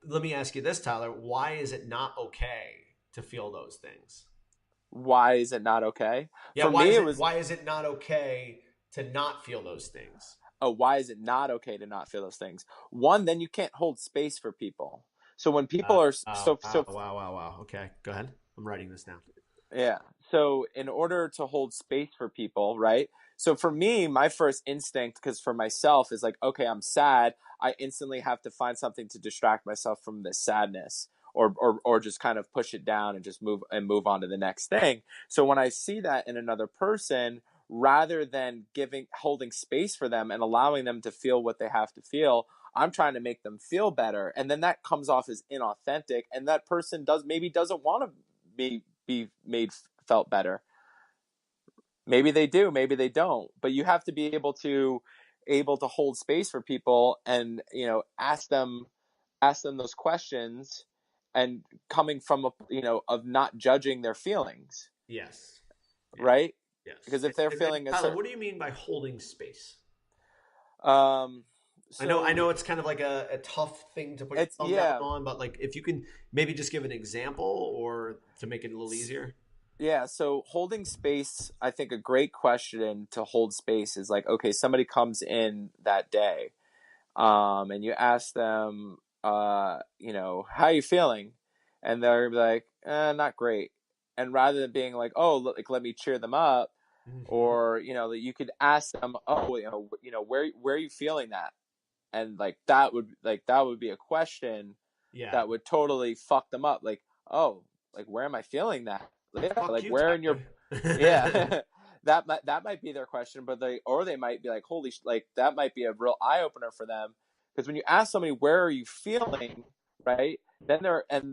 let me ask you this, Tyler: why is it not okay to feel those things? Why is it not okay? Yeah, For me, it was. why is it not okay to not feel those things? Oh, why is it not okay to not feel those things? One, then you can't hold space for people. So when people are Oh, so wow. Okay, go ahead. I'm writing this down. yeah. So in order to hold space for people, right? So for me, my first instinct, because for myself, is like, okay, I'm sad. I instantly have to find something to distract myself from this sadness, or just kind of push it down and just move on to the next thing. So when I see that in another person, rather than holding space for them and allowing them to feel what they have to feel, I'm trying to make them feel better. And then that comes off as inauthentic. And that person doesn't want to be made felt better. Maybe they do, maybe they don't. But you have to be able to hold space for people, and ask them those questions, and coming from of not judging their feelings, Yes. Yeah. right? Yes. Because if they're And feeling a Tyler, certain what do you mean by holding space? um So it's kind of like a tough thing to put your it's thumb down yeah, on, but like if you can maybe just give an example or to make it a little s- easier. yeah. So holding space, I think a great question to hold space is like, okay, somebody comes in that day, and you ask them, how you feeling, and they're like, not great. And rather than being like, oh, like let me cheer them up, Hmm. or that you could ask them, oh, where are you feeling that, and that would be a question Yeah. that would totally fuck them up. Like, oh, like where am I feeling that? Yeah, Fuck like you, where in your, Tyler. yeah, that might be their question, but they might be like, holy, like that might be a real eye opener for them, because when you ask somebody where are you feeling, right? Then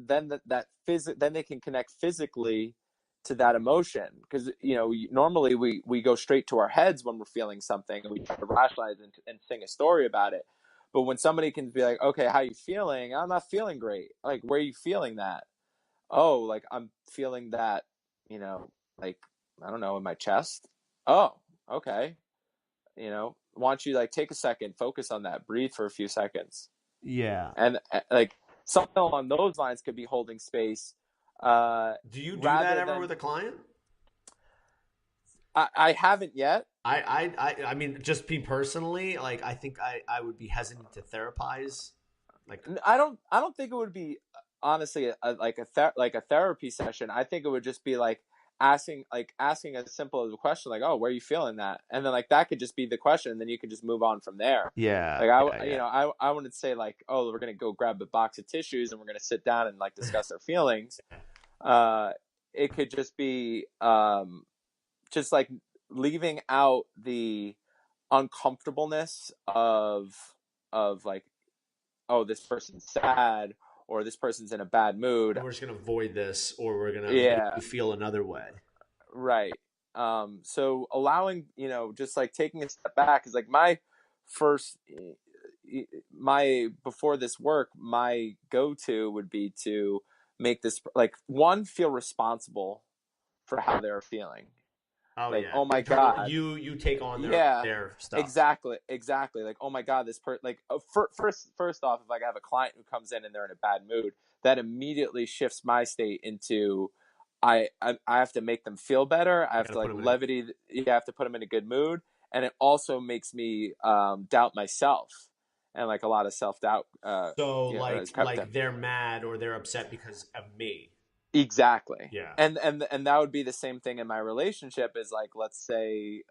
then they can connect physically to that emotion, because normally we go straight to our heads when we're feeling something, and we try to rationalize and sing a story about it. But when somebody can be like, okay, how you feeling? I'm not feeling great. Like, where are you feeling that? Oh, like I'm feeling that, like, I don't know, in my chest. Oh, okay. Why don't you like take a second, focus on that, breathe for a few seconds. Yeah. And like something along those lines could be holding space. Do you do that Rather ever than, with a client? I haven't yet. I mean, just me personally, like I think I would be hesitant to therapize. Like, I don't think it would be honestly like a therapy session. I think it would just be like asking as simple as a question like, oh, where are you feeling that, and then like that could just be the question, and then you could just move on from there. yeah, Like yeah, yeah. I wouldn't say like, oh, we're gonna go grab a box of tissues and we're gonna sit down and like discuss our feelings. uh it could just be just like leaving out the uncomfortableness of like, oh, this person's sad, or this person's in a bad mood. And we're just gonna avoid this, or we're gonna make Yeah, you feel another way. right. So allowing, just like taking a step back is like first, my before this work, my go-to would be to make this like one feel responsible for how they're feeling. Oh Like, yeah, oh my internal. God, You take on yeah, their stuff. exactly. Like, oh my God, like, first off, if like I have a client who comes in and they're in a bad mood, that immediately shifts my state into, I have to make them feel better. I You have got to to put like them in a levity. You have to put them in a good mood, and it also makes me doubt myself, and like a lot of self doubt. so Has crept in. they're mad or they're upset because of me. Exactly. Yeah. And that would be the same thing in my relationship. Is like, let's say,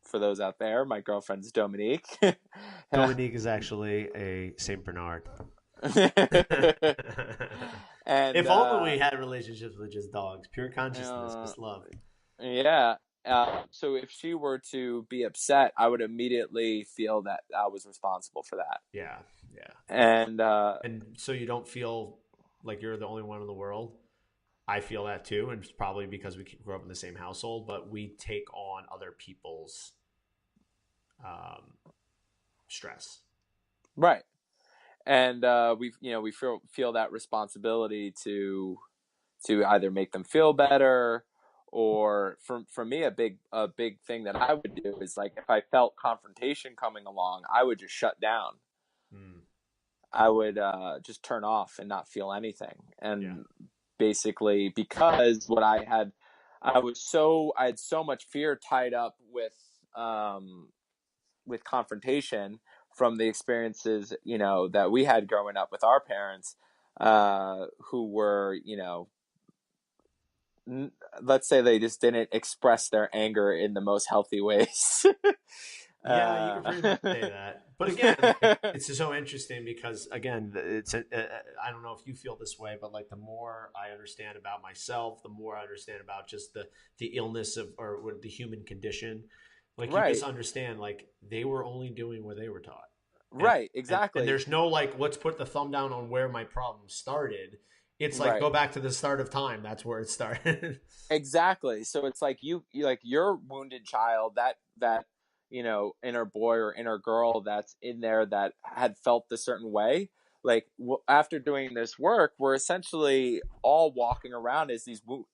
for those out there, my girlfriend's Dominique. Dominique is actually a Saint Bernard. And If only we had relationships with just dogs, pure consciousness, uh, just love. yeah. So if she were to be upset, I would immediately feel that I was responsible for that. Yeah, yeah. And And so you don't feel like you're the only one in the world. I feel that too, and it's probably because we grew up in the same household, but we take on other people's um, stress. right. And we feel that responsibility to either make them feel better, or for me, a big thing that I would do is like, if I felt confrontation coming along, I would just shut down. Mm, I would just turn off and not feel anything. yeah. And basically, because I had so much fear tied up with confrontation from the experiences, that we had growing up with our parents, who were, let's say they just didn't express their anger in the most healthy ways. Yeah, you uh, can pretty much say that. But again, like it's so interesting because again, I don't know if you feel this way, but like the more I understand about myself, the more I understand about just the illness of or the human condition. Like you just right, understand like they were only doing what they were taught. And right, and exactly, there's no like let's put the thumb down on where my problem started. It's like right. go back to the start of time. That's where it started. Exactly. So it's like you like your wounded child, that inner boy or inner girl that's in there that had felt a certain way. Like, after doing this work, we're essentially all walking around as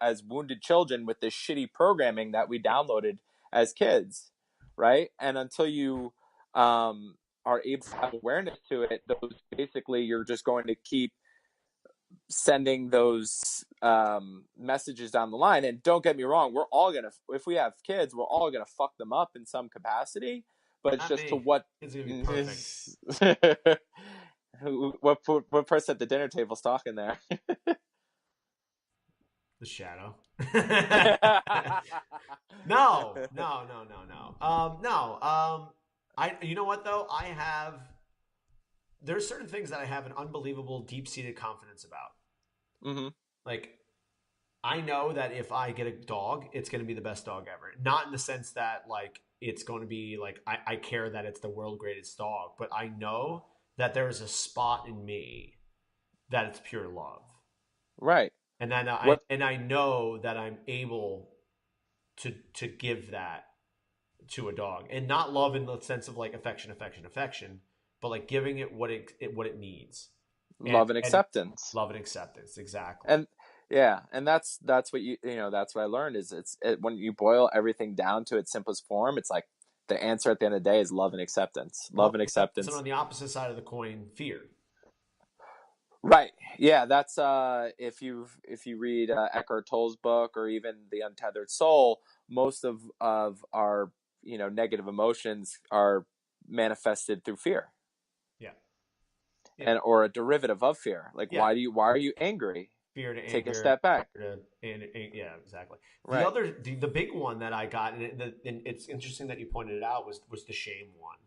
as wounded children with this shitty programming that we downloaded as kids, right? And until you are able to have awareness to it, those basically you're just going to keep sending those messages down the line. And don't get me wrong, we're all gonna, if we have kids, we're all gonna fuck them up in some capacity. But it's Not just to me. what It's gonna be perfect. what person at the dinner table's talking there? The shadow. No, no, no, no, no. No. I. You know what though? I have. There's certain things that I have an unbelievable deep seated confidence about. Hmm. Like I know that if I get a dog, it's going to be the best dog ever. Not in the sense that like it's going to be like I care that it's the world greatest dog, but I know that there is a spot in me that it's pure love, Right. and then What? I know that I'm able to give that to a dog, and not love in the sense of like affection, affection, affection, but like giving it what it needs, Love and and acceptance. love and acceptance exactly. And yeah, and that's what that's what I learned is when you boil everything down to its simplest form, it's like the answer at the end of the day is love and acceptance. Love Well, and so acceptance. on the opposite side of the coin, fear. Right. Yeah, that's if you read Eckhart Tolle's book or even The Untethered Soul, most of our, negative emotions are manifested through fear, Yeah, yeah, and or a derivative of fear. Like yeah. why are you angry? Fear to Take a anger, step back. fear to, and yeah, exactly. Right. The big one that I got, and it's interesting that you pointed it out was the shame one.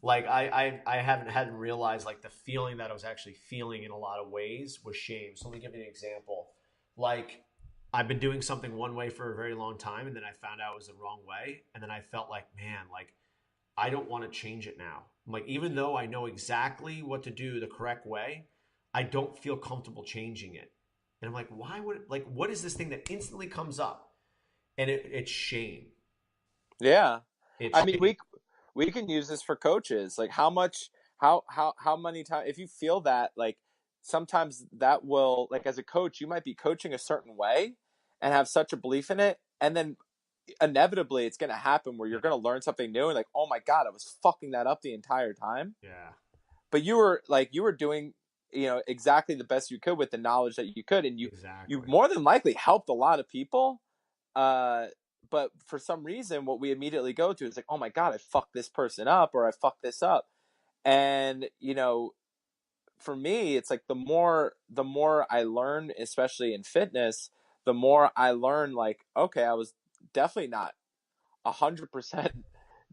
Like I hadn't realized like the feeling that I was actually feeling in a lot of ways was shame. So let me give you an example. Like I've been doing something one way for a very long time, and then I found out it was the wrong way, and then I felt like, man, like I don't want to change it now. Like even though I know exactly what to do the correct way, I don't feel comfortable changing it. And I'm like, why would like what is this thing that instantly comes up? And it's shame. Yeah. It's I mean, shame. we can use this for coaches. Like how many times if you feel that, like sometimes that will, like as a coach, you might be coaching a certain way and have such a belief in it, and then inevitably it's going to happen where you're Yeah. going to learn something new and like, oh my god, I was fucking that up the entire time. Yeah. But you were doing, exactly the best you could with the knowledge that you could, and you Exactly. more than likely helped a lot of people. uh but for some reason what we immediately go to is like, oh my god, I fucked this person up, or I fucked this up. And for me, it's like the more I learn, especially in fitness, the more I learn, like, okay, I was definitely not 100%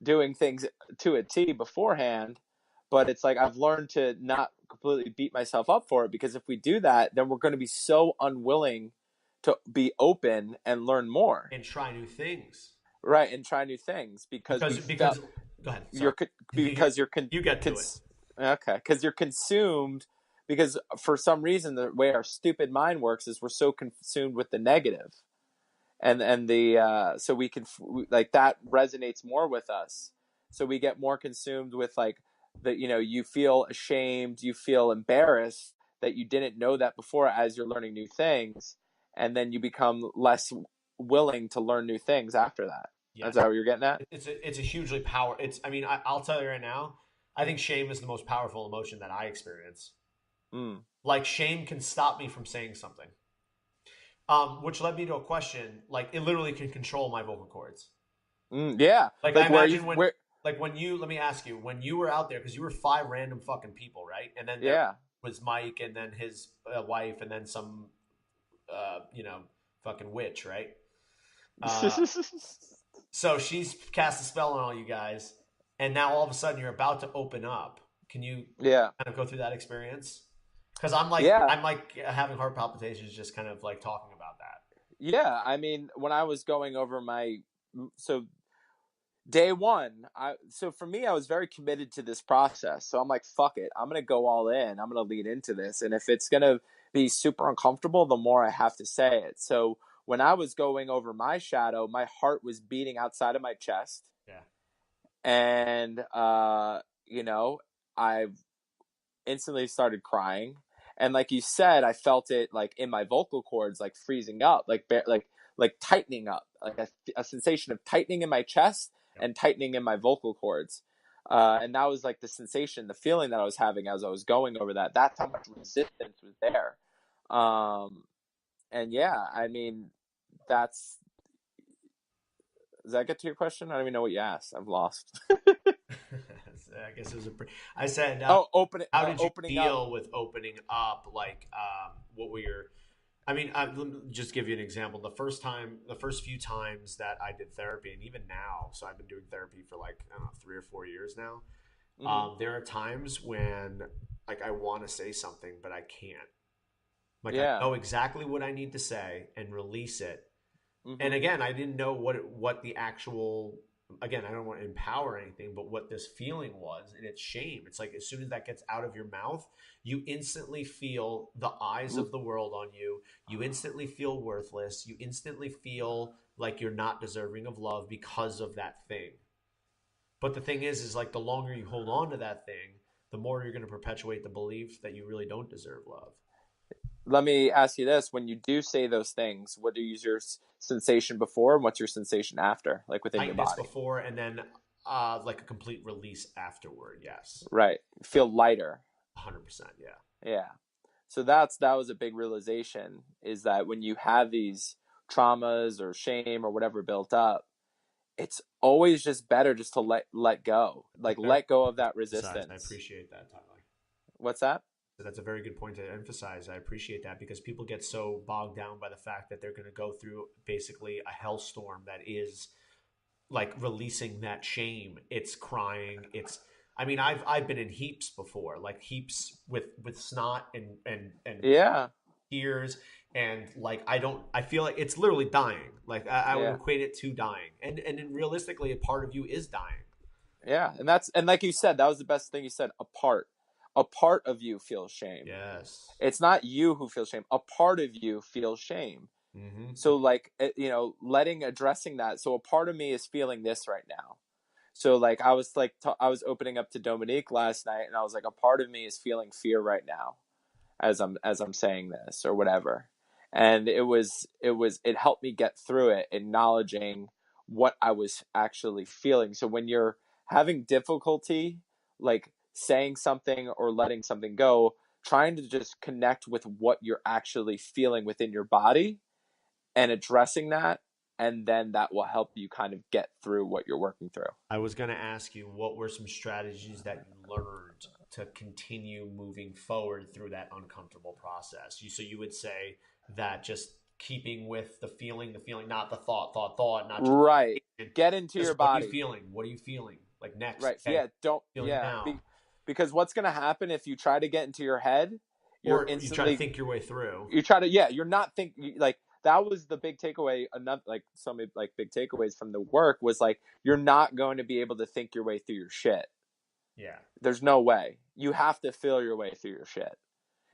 doing things to a T beforehand, but it's like I've learned to not completely beat myself up for it, because if we do that, then we're going to be so unwilling to be open and learn more. And try new things. Right, and try new things because we felt Because go ahead. Sorry. you're because you're You get to it. cons- okay, because you're consumed, because for some reason the way our stupid mind works is we're so consumed with the negative, and the so we can like that resonates more with us, so we get more consumed with like the, you feel ashamed, you feel embarrassed that you didn't know that before as you're learning new things, and then you become less willing to learn new things after that. Is Yes. that what you're getting at? It's a hugely power. It's I mean I'll tell you right now. I think shame is the most powerful emotion that I experience. Mm. Like shame can stop me from saying something. Which led me to a question. Like it literally can control my vocal cords. Yeah, Like I like imagine where when you let me ask you when you were out there because you were five random fucking people, right? And then there yeah. was Mike, and then his wife, and then some fucking witch, right? Uh, so she's cast a spell on all you guys, and now all of a sudden you're about to open up. Can you Yeah. kind of go through that experience? Because Yeah. I'm like having heart palpitations just kind of like talking about that. Yeah, I mean, when I was going over so day one, so for me, I was very committed to this process. So I'm like, fuck it, I'm gonna go all in. I'm gonna lead into this, and if it's gonna be super uncomfortable, the more I have to say it. So when I was going over my shadow, my heart was beating outside of my chest, Yeah, and I instantly started crying. And like you said, I felt it like in my vocal cords, like freezing up, like tightening up, like a sensation of tightening in my chest yep, and tightening in my vocal cords. And that was like the sensation, the feeling that I was having as I was going over that. That's how much resistance was there. Um, and yeah, I mean, that's, does that get to your question? I don't even know what you asked. I'm lost. I guess it was I said, Oh, how did you opening up. feel with opening up? Like, what were your? I mean, let me just give you an example. The first few times that I did therapy, and even now, so I've been doing therapy for like I don't know 3 or 4 years now. Hmm. There are times when like I want to say something, but I can't. Like I Yeah. know exactly what I need to say and release it. And Hmm. again, I didn't know what the actual, again, I don't want to empower anything, but what this feeling was, and it's shame. It's like as soon as that gets out of your mouth, you instantly feel the eyes of the world on you. You instantly feel worthless. You instantly feel like you're not deserving of love because of that thing. But the thing is like the longer you hold on to that thing, the more you're going to perpetuate the belief that you really don't deserve love. Let me ask you this: when you do say those things, what is your sensation before, and what's your sensation after, like within your Tightness body? before, and then like a complete release afterward. Yes, Right. Feel lighter. 100%. Yeah. Yeah. So that was a big realization, is that when you have these traumas or shame or whatever built up, it's always just better just to let go. That's Like very let go of good that to emphasize. I resistance. appreciate that, Tyler. What's that? That's a very good point to emphasize. I appreciate that because people get so bogged down by the fact that they're going to go through basically a hellstorm that is like releasing that shame. It's crying. It's I mean, I've been in heaps before, like heaps with snot and Yeah. tears, and like I feel like it's literally dying. Like I would Yeah. equate it to dying, and then realistically, a part of you is dying. Yeah. And like you said, that was the best thing you said. A part of you feels shame. Yes. It's not you who feels shame. A part of you feels shame. Mm-hmm. So like, addressing that. So a part of me is feeling this right now. So like I was opening up to Dominique last night, and I was like, a part of me is feeling fear right now as I'm saying this or whatever. And it helped me get through it, acknowledging what I was actually feeling. So when you're having difficulty like saying something or letting something go, trying to just connect with what you're actually feeling within your body and addressing that, and then that will help you kind of get through what you're working through. I was going to ask you what were some strategies that you learned to continue moving forward through that uncomfortable process. So you would say that just keeping with the feeling, not the thought, not just Right. Get into just your what are you body. feeling? What are you feeling? Like next, Right. okay, Yeah. Don't. feeling Yeah. now, Because what's going to happen if you try to get into your head, you're or you try to instantly, think your way through. you try to, yeah, you're not like, that was the big takeaway. Another, like, some like big takeaways from the work was like, you're not going to be able to think your way through your shit. Yeah, There's no way. You have to feel your way through your shit.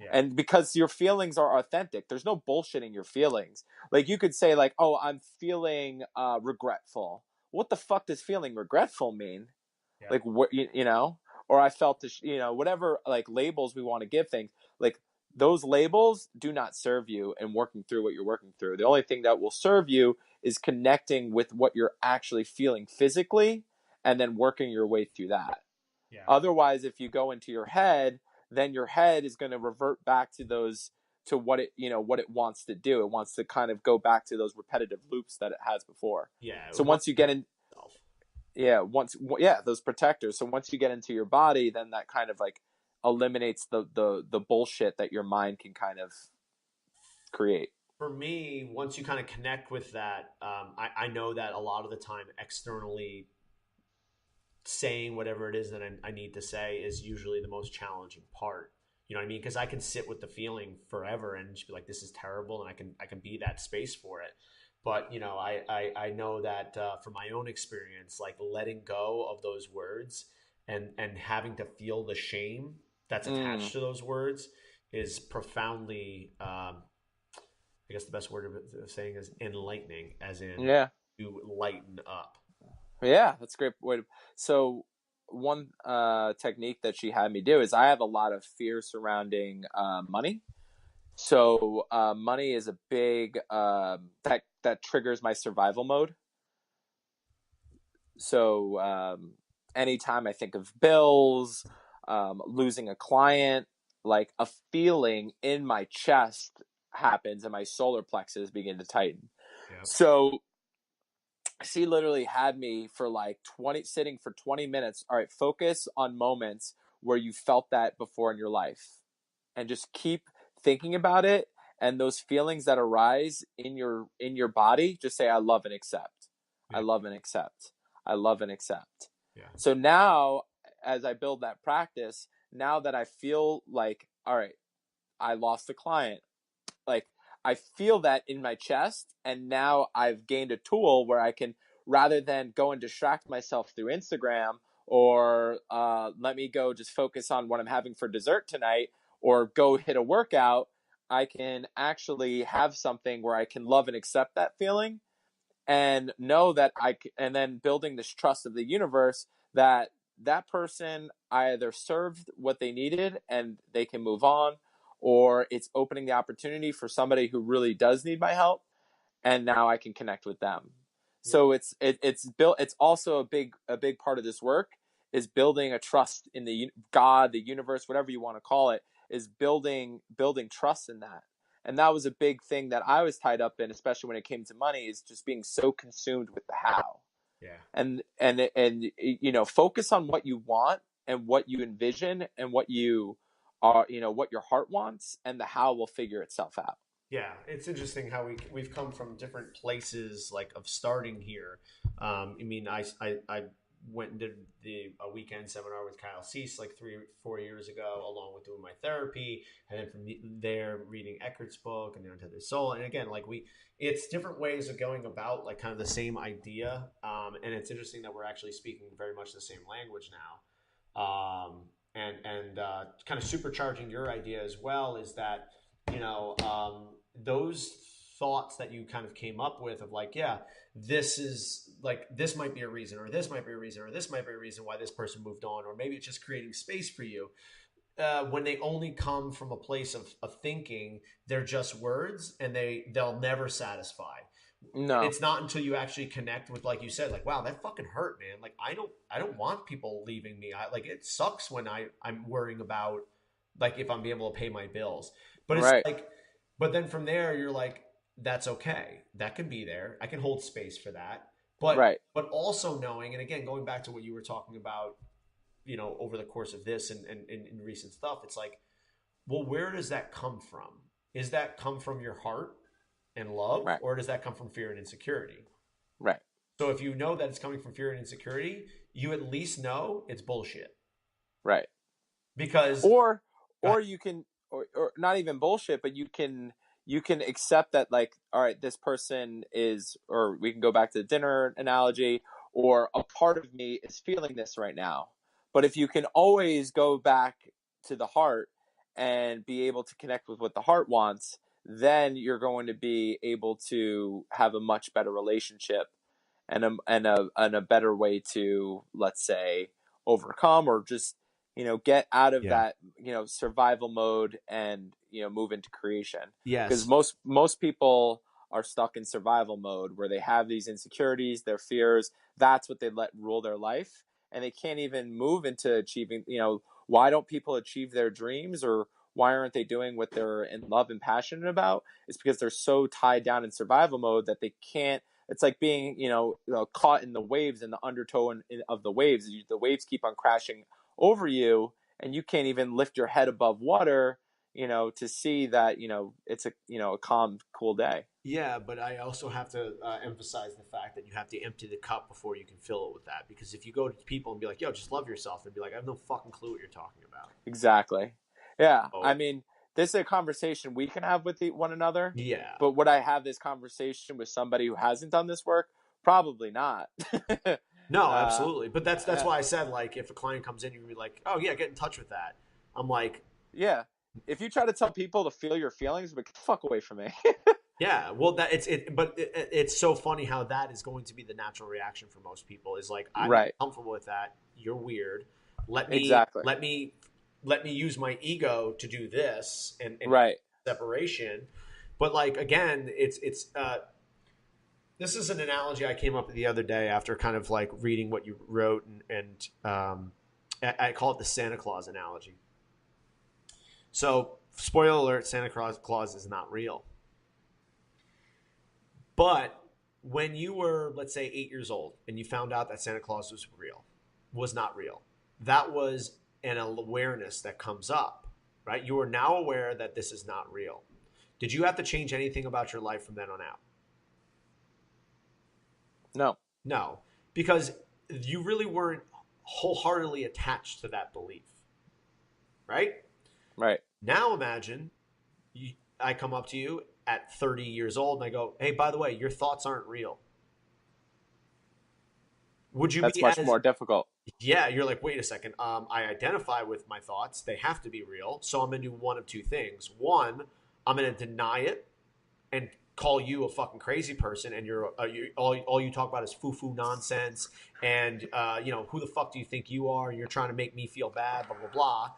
yeah, And because your feelings are authentic, there's no bullshitting your feelings. Like you could say like, oh, I'm feeling regretful. What the fuck does feeling regretful mean? yeah. Like what, or I felt this, whatever like labels we want to give things, like those labels do not serve you in working through what you're working through. The only thing that will serve you is connecting with what you're actually feeling physically, and then working your way through that. Yeah. Otherwise, if you go into your head, then your head is going to revert back to those, to what it wants to do. It wants to kind of go back to those repetitive loops that it has before. Yeah, So it wants once you to get protect in, itself. those protectors. So once you get into your body, then that kind of like eliminates the bullshit that your mind can kind of create. For me, once you kind of connect with that, I know that a lot of the time externally saying whatever it is that I need to say is usually the most challenging part. You know what I mean? Because I can sit with the feeling forever and just be like, "This is terrible," and I can be that space for it. But I know that from my own experience, like letting go of those words and having to feel the shame that's Mm, attached to those words is profoundly, I guess the best word of saying is enlightening, as in yeah. you lighten up. Yeah, that's a great way to. So one technique that she had me do is, I have a lot of fear surrounding money. So money is a big that triggers my survival mode. So anytime I think of bills, losing a client, like a feeling in my chest happens and my solar plexus begin to tighten. Yep. So she literally had me for like 20, sitting for 20 minutes. All right, focus on moments where you felt that before in your life and just keep thinking about it. And those feelings that arise in your body, just say, I love and accept. I Yeah. love and accept. I love and accept. Yeah. So now, as I build that practice, now that I feel like, all right, I lost a client, like I feel that in my chest, and now I've gained a tool where I can, rather than go and distract myself through Instagram, or let me go just focus on what I'm having for dessert tonight, or go hit a workout, I can actually have something where I can love and accept that feeling, and know that and then building this trust of the universe that that person either served what they needed and they can move on, or it's opening the opportunity for somebody who really does need my help, and now I can connect with them. Yep. So it's built. It's also a big part of this work is building a trust in the God, the universe, whatever you want to call it, is building trust in that. And that was a big thing that I was tied up in, especially when it came to money, is just being so consumed with the how. Yeah. And focus on what you want and what you envision and what you are, what your heart wants, and the how will figure itself out. Yeah, it's interesting how we've come from different places, like of starting here. I mean, I went and did a weekend seminar with Kyle Cease like 3 or 4 years ago, along with doing my therapy, and then from there reading Eckhарт's book and then to the soul. And again, like it's different ways of going about like kind of the same idea. And it's interesting that we're actually speaking very much the same language now. And kind of supercharging your idea as well is that those thoughts that you kind of came up with of like, yeah, this might be a reason, or this might be a reason, or this might be a reason why this person moved on, or maybe it's just creating space for you. When they only come from a place of thinking, they're just words, and they'll never satisfy. No. It's not until you actually connect with, like you said, like, wow, that fucking hurt, man. Like, I don't want people leaving me. Like, it sucks when I'm worrying about like if I'm be able to pay my bills. But it's Right. like, but then from there, you're like, that's okay. That can be there. I can hold space for that. Right. But also knowing, and again, going back to what you were talking about, over the course of this and recent stuff, it's like, well, where does that come from? Is that come from your heart and love, Right. or does that come from fear and insecurity? Right. So if you know that it's coming from fear and insecurity, you at least know it's bullshit. Right. Because Or you can, or not even bullshit, but you can accept that, like, all right, this person is, or we can go back to the dinner analogy, or a part of me is feeling this right now. But if you can always go back to the heart and be able to connect with what the heart wants, then you're going to be able to have a much better relationship, and a better way to, let's say, overcome, or just get out of yeah, that survival mode, and move into creation. Because yes, most people are stuck in survival mode, where they have these insecurities, their fears, that's what they let rule their life, and they can't even move into achieving. Why don't people achieve their dreams, or why aren't they doing what they're in love and passionate about? It's because they're so tied down in survival mode that they can't. It's like being caught in the waves, in the undertow of the waves. The waves keep on crashing over you, and you can't even lift your head above water to see that it's a calm, cool day. yeah. But I also have to emphasize the fact that you have to empty the cup before you can fill it with that. Because if you go to people and be like, "Yo, just love yourself," they'd be like, "I have no fucking clue what you're talking about." Exactly. Yeah, I Oh, mean, this is a conversation we can have with one another, yeah. but would I have this conversation with somebody who hasn't done this work? Probably not. No, uh, absolutely. But that's uh, why I said, like, if a client comes in, you can be like, "Oh yeah, get in touch with that." I'm like, yeah. If you try to tell people to feel your feelings, but get the fuck away from me. yeah. Well, that it's so funny how that is going to be the natural reaction for most people. Is like, I'm not Right. comfortable with that. You're weird. Let me Exactly. let me let me use my ego to do this and Right. separation. But like again, it's This is an analogy I came up with the other day after kind of like reading what you wrote, I call it the Santa Claus analogy. So, spoiler alert: Santa Claus is not real. But when you were, let's say, 8 years old, and you found out that Santa Claus was not real, that was an awareness that comes up, right? You are now aware that this is not real. Did you have to change anything about your life from then on out? No. No, because you really weren't wholeheartedly attached to that belief, right? Right. Now imagine I come up to you at 30 years old and I go, hey, by the way, your thoughts aren't real. Would you That's be much as, more difficult. yeah, you're like, wait a second. I identify with my thoughts. They have to be real. So I'm going to do one of two things. One, I'm going to deny it and call you a fucking crazy person, and all you talk about is foo-foo nonsense, and who the fuck do you think you are, and you're trying to make me feel bad, blah blah blah.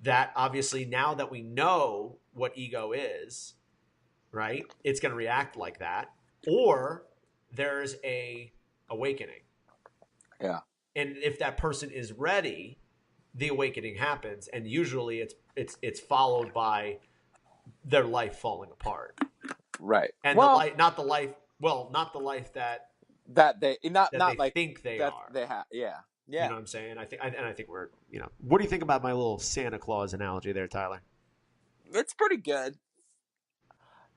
That obviously, now that we know what ego is, right, it's going to react like that. Or there's a awakening, Yeah. and if that person is ready, the awakening happens, and usually it's followed by their life falling apart. Right. And well, the life, not the life, well, not the life that they not they like think they that are. they have. Yeah. You Yeah. know what I'm saying? I think we're, what do you think about my little Santa Claus analogy there, Tyler? It's pretty good.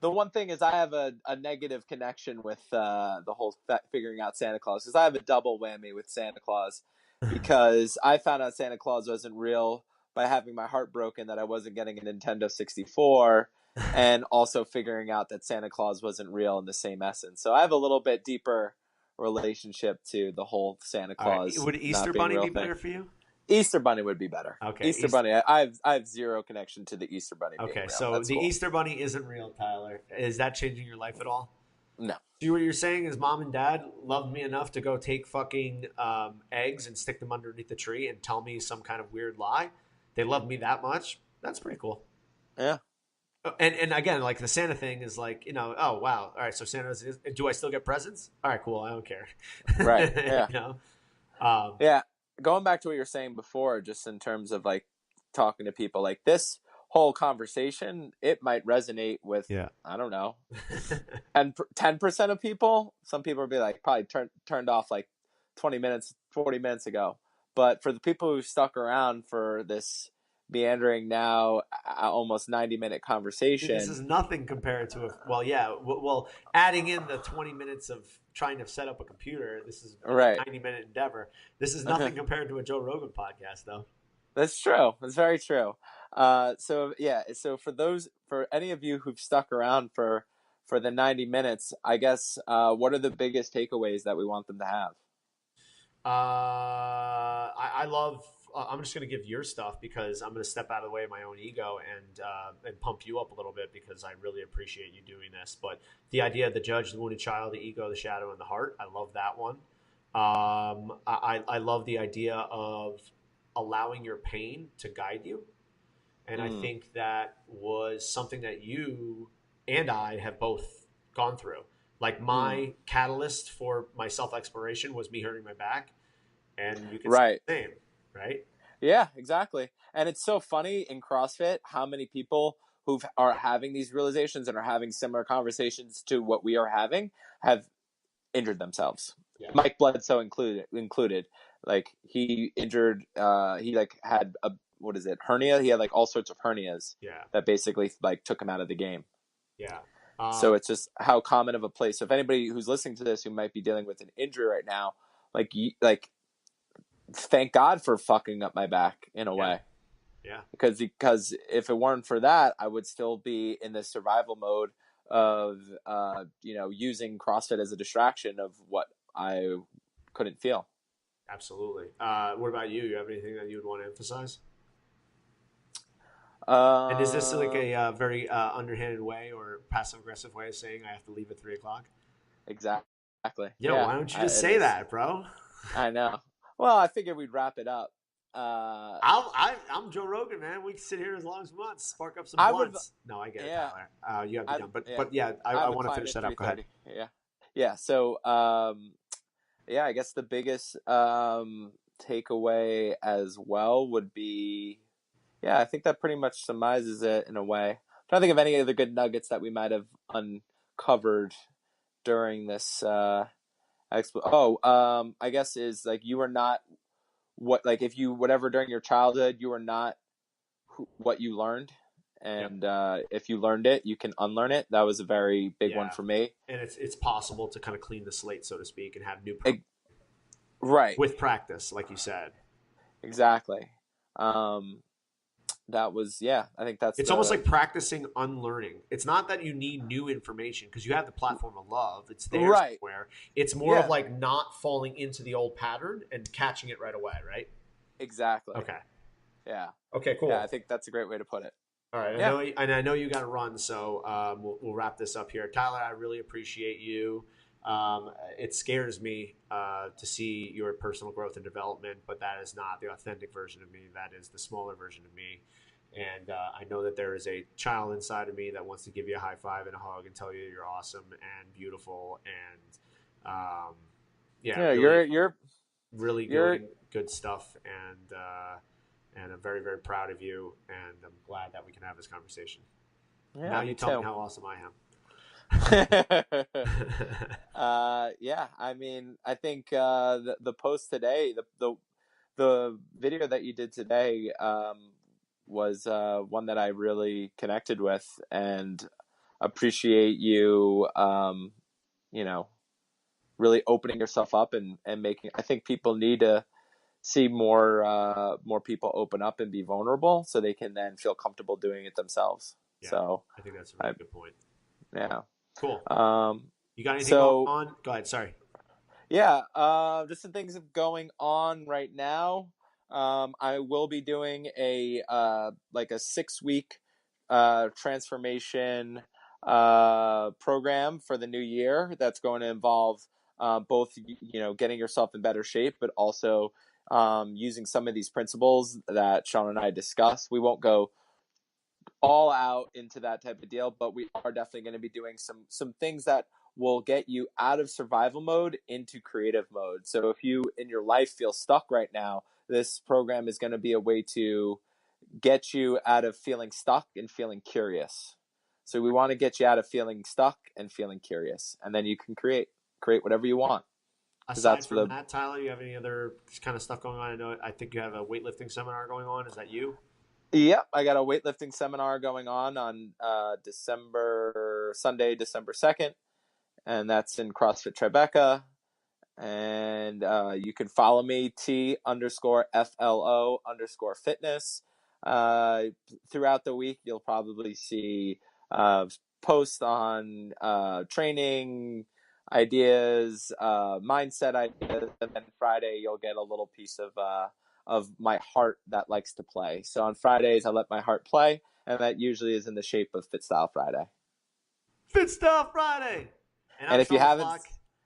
The one thing is I have a negative connection with the whole figuring out Santa Claus, because I have a double whammy with Santa Claus, because I found out Santa Claus wasn't real by having my heart broken that I wasn't getting a Nintendo 64, and also figuring out that Santa Claus wasn't real in the same essence. So I have a little bit deeper relationship to the whole Santa All right. Claus Would not Easter being Bunny real be thing. better for you? Easter Bunny would be better. Okay. Easter Bunny. I have zero connection to the Easter Bunny being Okay. real. So That's the cool. Easter Bunny isn't real, Tyler. Is that changing your life at all? No. See, what you're saying is mom and dad loved me enough to go take fucking eggs and stick them underneath the tree and tell me some kind of weird lie. They loved me that much. That's pretty cool. Yeah. And again, like the Santa thing is like, oh wow, all right. So Santa, do I still get presents? All right, cool. I don't care. Right. Yeah. Yeah. Going back to what you were saying before, just in terms of like talking to people, like this whole conversation, it might resonate with, yeah. I don't know, and 10% of people. Some people will be like probably turned off like 20 minutes, 40 minutes ago. But for the people who stuck around for this meandering now almost 90-minute conversation, this is nothing compared to well, adding in the 20 minutes of trying to set up a computer, this is a right. 90-minute endeavor. This is nothing compared to a Joe Rogan podcast, though. That's true. That's very true. So for any of you who've stuck around for the 90 minutes, I guess, what are the biggest takeaways that we want them to have? I love. I'm just going to give your stuff because I'm going to step out of the way of my own ego and pump you up a little bit because I really appreciate you doing this. But the idea of the judge, the wounded child, the ego, the shadow, and the heart, I love that one. I love the idea of allowing your pain to guide you. And I think that was something that you and I have both gone through. Like my catalyst for my self-exploration was me hurting my back. And you can say the same, right? Yeah, exactly. And it's so funny in CrossFit how many people who are having these realizations and are having similar conversations to what we are having have injured themselves. Yeah. Mike Bledsoe included. Like he injured, he like had a, hernia? He had like all sorts of hernias that basically like took him out of the game. Yeah. So it's just how common of a place. So if anybody who's listening to this who might be dealing with an injury right now, like thank God for fucking up my back in a way. Yeah. Because if it weren't for that, I would still be in this survival mode of using CrossFit as a distraction of what I couldn't feel. Absolutely. What about you? You have anything that you would want to emphasize? And is this like a very underhanded way or passive aggressive way of saying I have to leave at 3:00? Exactly. Why don't you just say that, bro? I know. Well, I figured we'd wrap it up. I'm Joe Rogan, man. We can sit here as long as we want. Spark up some blunts. No, I get it, Tyler. You have to be done. But I want to finish that up. Go ahead. Yeah. yeah. So yeah, I guess the biggest takeaway as well would be, yeah, I think that pretty much summarizes it in a way. I'm trying to think of any other good nuggets that we might have uncovered during this I guess is like you are not what, like if you whatever during your childhood you were not what you learned, Yep. and if you learned it you can unlearn it. That was a very big one Yeah. for me. And it's possible to kind of clean the slate, so to speak, and have new It, right, with practice, like you said. exactly. um that was, yeah, I think that's It's almost the like practicing unlearning. It's not that you need new information because you have the platform of love. It's there right, somewhere. It's more of yeah, like not falling into the old pattern and catching it right away, right? exactly, Okay. yeah, Okay, yeah, I cool. think that's a great way to put it. All right. Yeah, I know you got to run, so we'll wrap this up here. Tyler, I really appreciate you. It scares me to see your personal growth and development, but that is not the authentic version of me. That is the smaller version of me. And I know that there is a child inside of me that wants to give you a high five and a hug and tell you you're awesome and beautiful and yeah, yeah, really, you're really you're doing good stuff. And I'm very, very proud of you. And I'm glad that we can have this conversation. yeah, Now you me tell me too. how awesome I am. Yeah, I mean, I think the post today, the video that you did today, was one that I really connected with, and appreciate you, you know, really opening yourself up and making. I think people need to see more people open up and be vulnerable, so they can then feel comfortable doing it themselves. Yeah, So, I think that's a I really good point. yeah. Cool. Um, You got anything going so on? Go ahead. Sorry. yeah, just some things going on right now. I will be doing a like a 6 week transformation program for the new year. That's going to involve both, getting yourself in better shape, but also using some of these principles that Sean and I discussed. We won't go all out into that type of deal, but we are definitely going to be doing some things that will get you out of survival mode into creative mode. So if you in your life feel stuck right now, this program is going to be a way to get you out of feeling stuck and feeling curious. So we want to get you out of feeling stuck and feeling curious, and then you can create whatever you want, because Aside that's from the that, Tyler, you have any other kind of stuff going on? I think you have a weightlifting seminar going on. Is that you? Yep, I got a weightlifting seminar going on Sunday, December 2nd, and that's in CrossFit Tribeca. And you can follow me, T_FLO_fitness. Throughout the week, you'll probably see posts on training ideas, mindset ideas, and then Friday you'll get a little piece of my heart that likes to play. So on Fridays, I let my heart play, and that usually is in the shape of Fit Style Friday. Fit Style Friday. And I'm And if you Sean haven't LeFloch.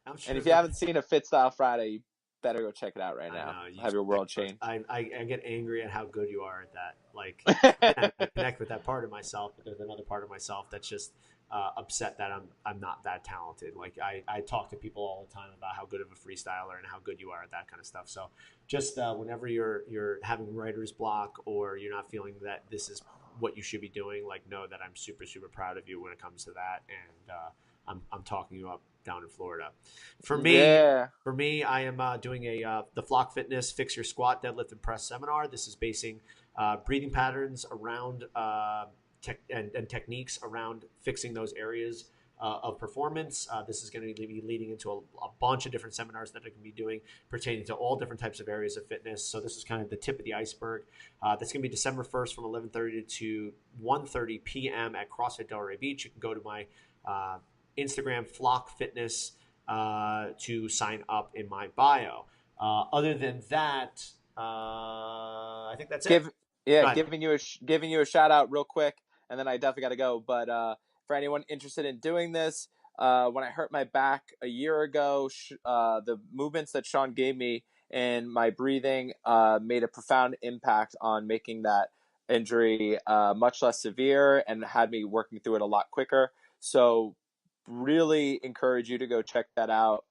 I'm and sure. if you haven't seen a Fit Style Friday, you better go check it out right I now. know you. Have your world change. I get angry at how good you are at that. Like, I connect with that part of myself, but there's another part of myself that's just upset that I'm not that talented. Like, I talk to people all the time about how good of a freestyler and how good you are at that kind of stuff. So, just whenever you're having writer's block or you're not feeling that this is what you should be doing, like, know that I'm super, super proud of you when it comes to that, and I'm talking you up down in Florida. For me, Yeah. I am doing the Flock Fitness Fix Your Squat, Deadlift, and Press seminar. This is basing breathing patterns around and techniques around fixing those areas of performance. This is going to be leading into a bunch of different seminars that I can be doing pertaining to all different types of areas of fitness. So this is kind of the tip of the iceberg. That's going to be December 1st from 11:30 to 1:30 p.m. at CrossFit Delray Beach. You can go to my Instagram, Flock Fitness, to sign up in my bio. Other than that, I think that's it. Go ahead. Giving you a shout out real quick, and then I definitely got to go. But for anyone interested in doing this, when I hurt my back a year ago, the movements that Sean gave me and my breathing made a profound impact on making that injury much less severe and had me working through it a lot quicker. So really encourage you to go check that out.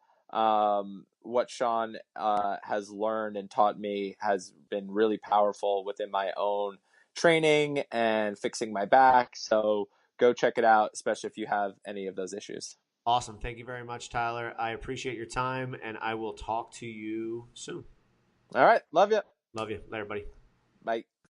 What Sean has learned and taught me has been really powerful within my own training and fixing my back. So go check it out, especially if you have any of those issues. Awesome. Thank you very much, Tyler. I appreciate your time, and I will talk to you soon. All right. Love you. Love you. Later, buddy. Bye.